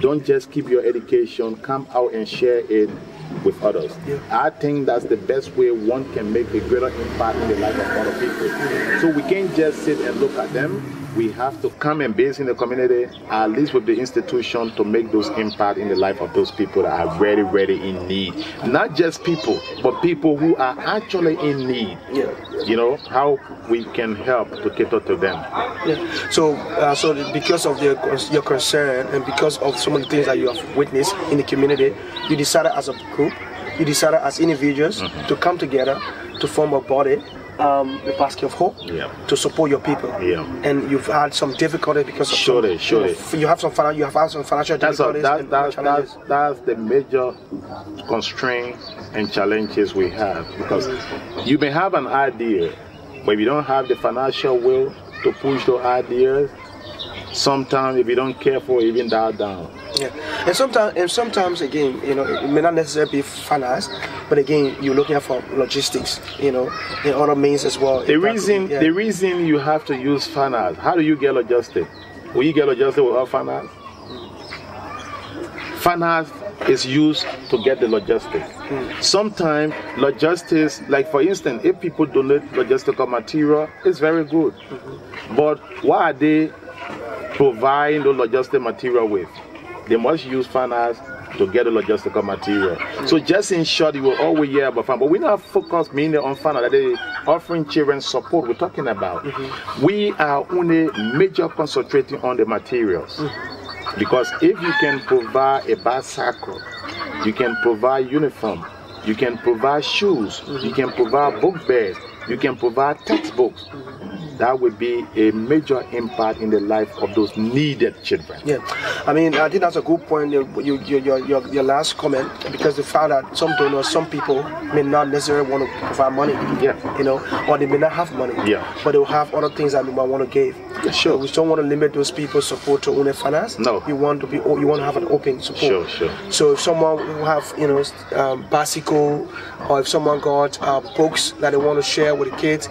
don't just keep your education, come out and share it with others. I think that's the best way one can make a greater impact in the life of other people. So we can't just sit and look at them. We have to come and base in the community, at least with the institution, to make those impact in the life of those people that are very, very in need. Not just people, but people who are actually in need. You know, how we can help to cater to them. So because of your concern and because of some of the things that you have witnessed in the community, you decided as a group, you decided as individuals to come together to form a body, the Basket of Hope, to support your people. And you've had some difficulty because of you have had some financial difficulties. That's the major constraint and challenges we have, because you may have an idea, but if you don't have the financial will to push those ideas, sometimes if you don't care for it, even die down. And sometimes again, you know, it may not necessarily be finance, but again, you're looking for logistics, you know, in other means as well. The reason you have to use finance, how do you get logistics? Will you get logistics without finance? Finance is used to get the logistics. Sometimes logistics, like for instance, if people donate logistical material, it's very good. But what are they providing the logistic material with? They must use finance to get the logistical material. So just in short, you will always hear about finance, but we're not focused mainly on finance, that they offering children support we're talking about. We are only major concentrating on the materials. Because if you can provide a bicycle, you can provide uniform, you can provide shoes, you can provide book bags, you can provide textbooks, that would be a major impact in the life of those needed children. I mean, I think that's a good point, your last comment, because the fact that some donors, some people may not necessarily want to provide money, you know, or they may not have money, but they will have other things that they might want to give. We don't want to limit those people's support to only finance. You want to have an open support. So if someone who have, you know, bicycle, or if someone got books that they want to share with the kids,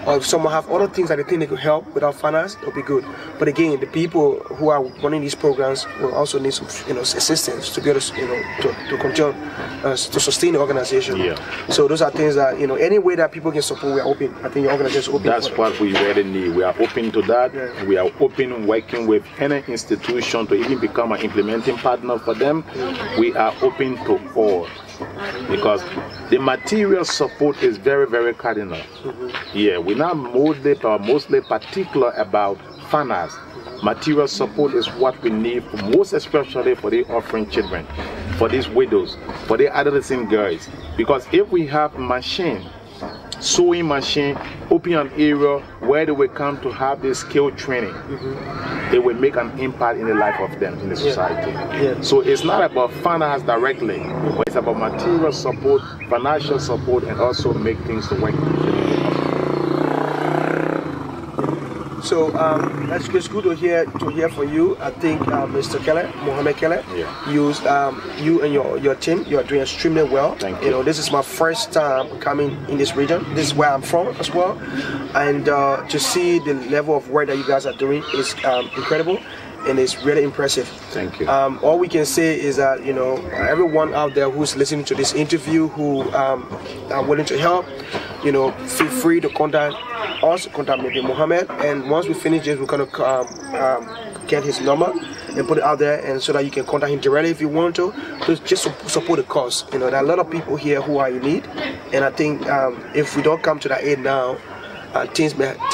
or if someone have other things that they think they could help without finance, it'll be good. But again, the people who are running these programs will also need some, you know, assistance to be able to, you know, to continue to sustain the organization. Yeah. So those are things that, you know, any way that people can support, we are open. I think your organization is open. That's what we really need. We are open to that. Yeah. We are open working with any institution to even become an implementing partner for them. We are open to all. Because the material support is very, very cardinal. Yeah, we're not mostly particular about finance. Material support is what we need, most especially for the orphan children, for these widows, for the adolescent girls. Because if we have machine, sewing machine, open an area where they will come to have this skill training, it will make an impact in the life of them in the society. Yeah. So it's not about finance directly, but it's about material support, financial support, and also make things to work. So that's good to hear from you. I think Mr. Keller, Mohammed Keller, used you and your team. You are doing extremely well. Thank you. You know, this is my first time coming in this region. This is where I'm from as well, and to see the level of work that you guys are doing is incredible. And it's really impressive. Thank you. All we can say is that, you know, everyone out there who's listening to this interview, who are willing to help, you know, feel free to contact us, contact maybe Mohammed, and once we finish this, we're gonna get his number and put it out there, and so that you can contact him directly if you want to just support the cause. You know, there are a lot of people here who are in need, and I think if we don't come to that aid now,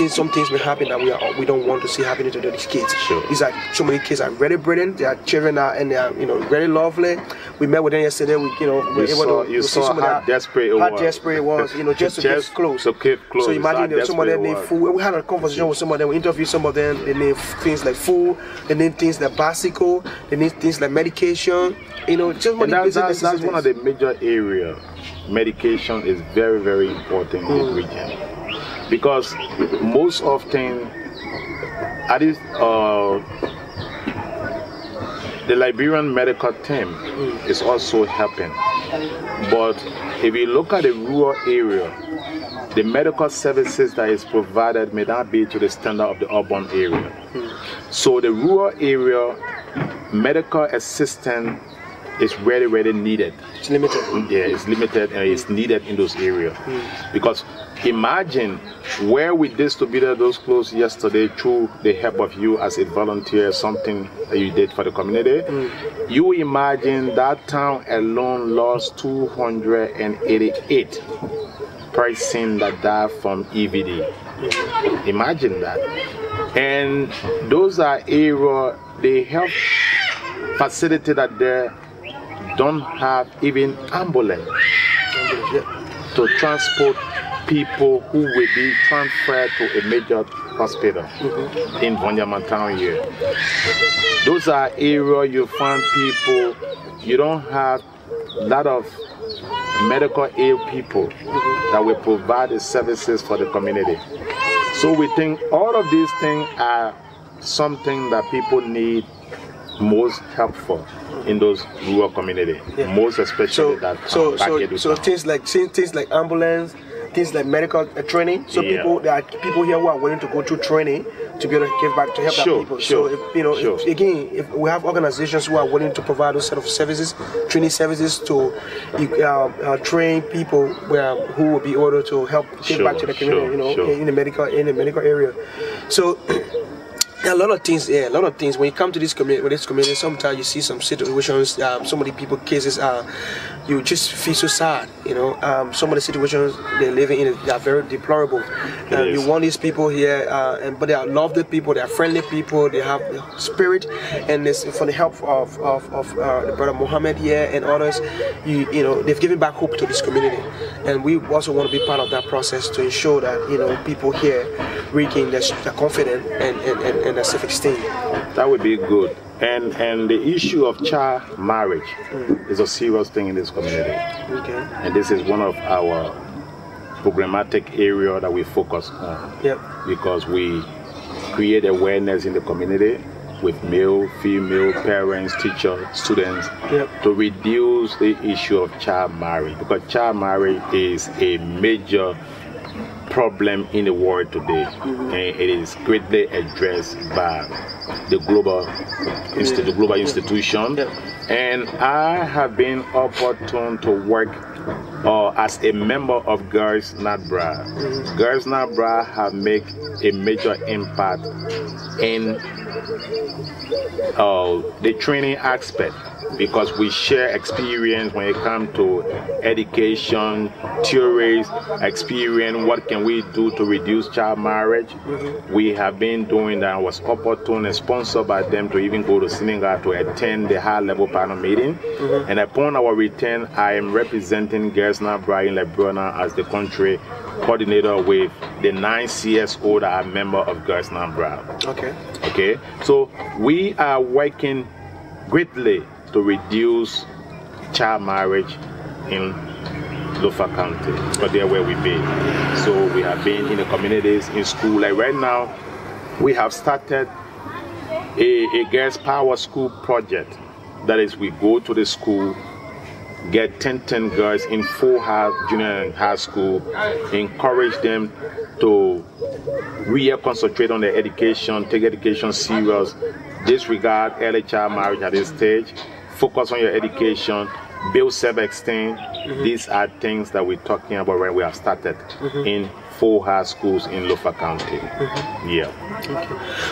some things may happen that we don't want to see happening to these kids. Sure. These are so many kids are really brilliant. Their children are, and they are, you know, very lovely. We met with them yesterday. We, you know, were able to see some of how desperate it was. How desperate it was, you know, just to get close. To keep close. So imagine some of them need food. We had a conversation with some of them. We interviewed some of them. They need things like food. They need things like bicycle. They need things like medication. You know, just money. That's one of the major areas. Medication is very, very important in the region. Because most often, at least the Liberian medical team is also helping. But if you look at the rural area, the medical services that is provided may not be to the standard of the urban area. So the rural area medical assistance is really, really needed. It's limited. Yeah, it's limited and it's needed in those areas. Because imagine where we distributed those clothes yesterday through the help of you as a volunteer, something that you did for the community. You imagine that town alone lost 288 persons that died from EVD. Imagine that. And those are areas, the health facility that there don't have even ambulance to transport people who will be transferred to a major hospital in Vonjaman town here. Those are areas you find people, you don't have a lot of medical aid people that will provide the services for the community. So we think all of these things are something that people need most help for in those rural communities, most especially so things like ambulance, things like medical training. So there are people here who are willing to go through training to be able to give back to help that people. So if we have organizations who are willing to provide those set of services, training services to train people who will be able to help give back to the community, in the medical area. So there are a lot of things. Yeah, a lot of things. When you come to this community, sometimes you see some situations. Some of the people cases you just feel so sad. You know, some of the situations they're living in are very deplorable. You want these people here, but they are lovely people. They are friendly people. They have spirit, and it's for the help of the brother Mohammed here and others. You know, they've given back hope to this community, and we also want to be part of that process to ensure that people here regain their confidence and their self-esteem. That would be good. And the issue of child marriage is a serious thing in this community. And this is one of our programmatic area that we focus on. Because we create awareness in the community with male, female, parents, teachers, students to reduce the issue of child marriage. Because child marriage is a major problem in the world today, and it is greatly addressed by the global institution. And I have been opportune to work as a member of Girls Not Bra. Girls Not Bra have made a major impact in the training aspect, because we share experience when it comes to education, theories, experience, what can we do to reduce child marriage. We have been doing that. I was opportune and sponsored by them to even go to Senegal to attend the high-level panel meeting. And upon our return, I am representing Girls Not Bra in Liberia as the country coordinator with the 9 CSO that are member of Girls Not Bra. Okay. So we are working greatly to reduce child marriage in Lofa County, because they're where we be. So we have been in the communities, in school. Like right now, we have started a Girls Power School project. That is, we go to the school, get 10 girls in full junior and high school, encourage them to really concentrate on their education, take education serious, disregard early child marriage at this stage, focus on your education, build self-esteem. These are things that we're talking about when we have started in 4 high schools in Lofa County.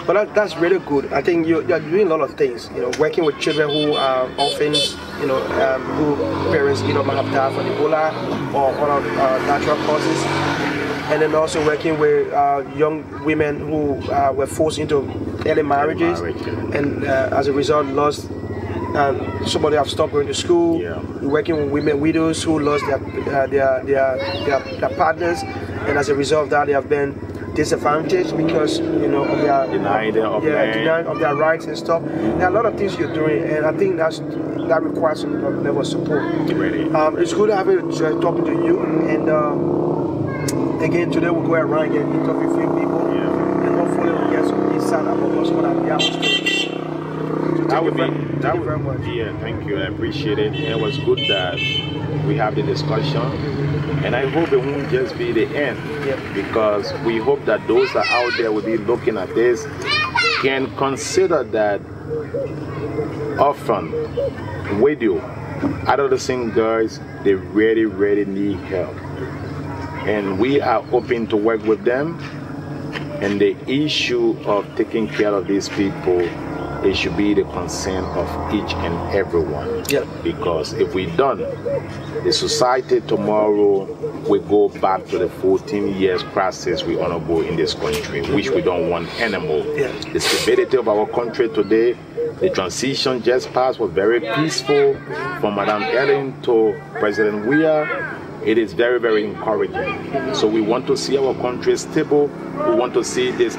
Well, that's really good. I think you're doing a lot of things, working with children who are orphans, who parents might have died from Ebola or other natural causes, and then also working with young women who were forced into early marriages, and as a result lost. Somebody have stopped going to school. We're working with women widows who lost their partners, and as a result of that, they have been disadvantaged because of their denied of their rights and stuff. There are a lot of things you're doing, and I think that requires some level of support. It's good to have you talking to you, and again today we'll go around and interview a few people, and hopefully we'll get some insight about some of their stories. That would very much. Yeah, thank you. I appreciate it. It was good that we have the discussion, and I hope it won't just be the end, because we hope that those that are out there will be looking at this can consider that often widow, adolescent girls, they really need help, and we are open to work with them. And the issue of taking care of these people, it should be the concern of each and everyone. Because if we don't, the society tomorrow will go back to the 14 years process we want to go in this country, which we don't want anymore. The stability of our country today, the transition just passed was very peaceful, from Madam Ellen to President Weah. It is very encouraging. So we want to see our country stable. We want to see this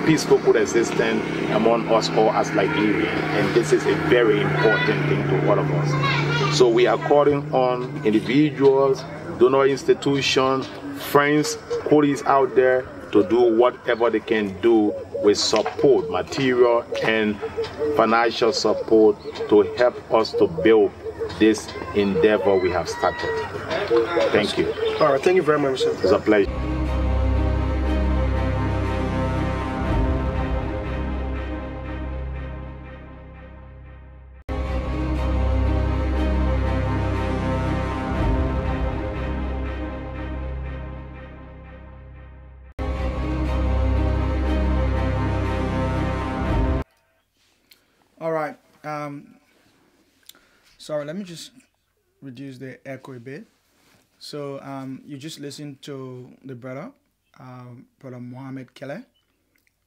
peaceful coexistence among us all as Liberians. And this is a very important thing to all of us. So we are calling on individuals, donor institutions, friends, colleagues out there to do whatever they can do with support, material and financial support, to help us to build this endeavor we have started. Thank you. All right, thank you very much, sir. It's a pleasure. All right. Sorry, let me just reduce the echo a bit. So you just listened to the brother, Brother Mohammed Kelle.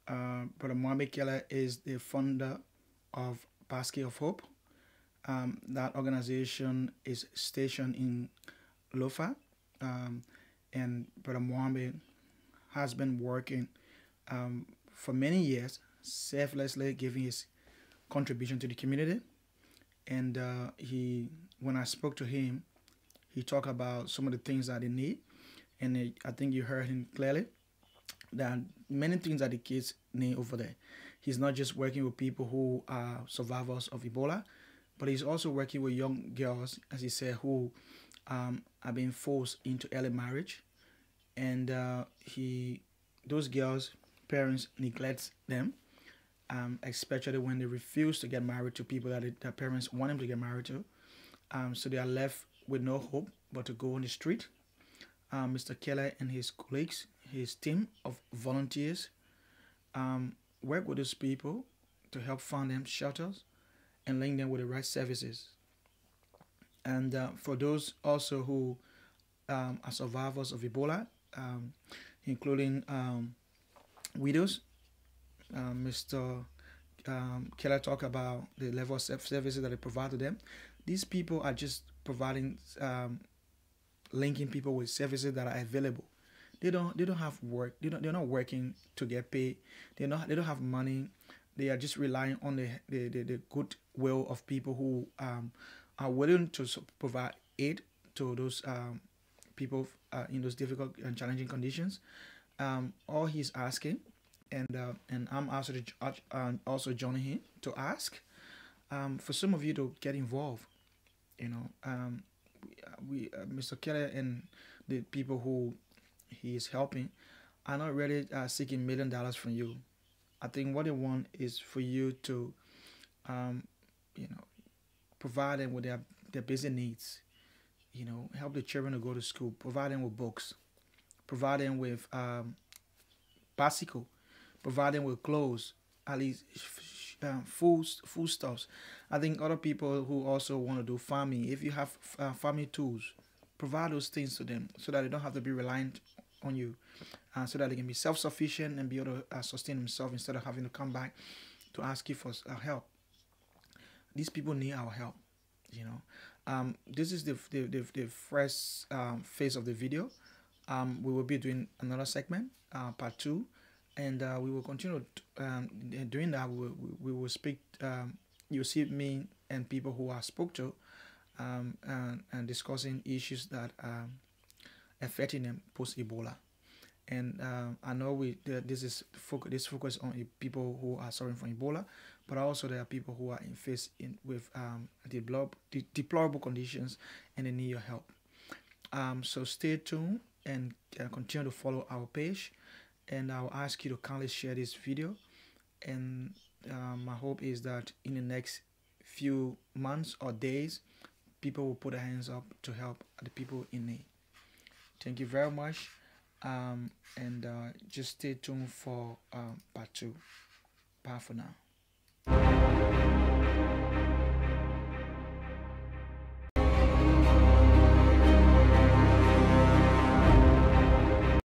Brother Mohammed Kelle is the founder of Basket of Hope. That organization is stationed in Lofa, and Brother Mohammed has been working for many years, selflessly giving his contribution to the community. And when I spoke to him, he talked about some of the things that they need, and I think you heard him clearly that many things that the kids need over there. He's not just working with people who are survivors of Ebola, but he's also working with young girls, as he said, who are being forced into early marriage, and those girls' parents neglect them, especially when they refuse to get married to people that their parents want them to get married to. So they are left with no hope but to go on the street. Mr. Keller and his colleagues, his team of volunteers, work with those people to help find them shelters and link them with the right services. And for those also who are survivors of Ebola, including widows, Mr. Keller talked about the level of services that they provide to them. These people are just providing, linking people with services that are available. They don't have work. They're not working to get paid. They don't have money. They are just relying on the goodwill of people who are willing to provide aid to those people in those difficult and challenging conditions. All he's asking, and I'm also joining him to ask for some of you to get involved. Mr. Keller and the people who he is helping are not really seeking $1 million from you. I think what they want is for you to, provide them with their basic needs. Help the children to go to school, provide them with books, provide them with bicycle, provide them with clothes, at least foodstuffs. I think other people who also want to do farming, if you have farming tools, provide those things to them so that they don't have to be reliant on you, so that they can be self-sufficient and be able to sustain themselves instead of having to come back to ask you for help. These people need our help. This is the first phase of the video. We will be doing another segment, part 2, and we will continue doing that. We will speak. You'll see me and people who I spoke to, and discussing issues that are affecting them post Ebola. And I know this focus on people who are suffering from Ebola, but also there are people who are faced with deplorable conditions and they need your help. So stay tuned and continue to follow our page, and I'll ask you to kindly share this video. And my hope is that in the next few months or days, people will put their hands up to help the people in need. Thank you very much. And just stay tuned for part 2. Bye for now.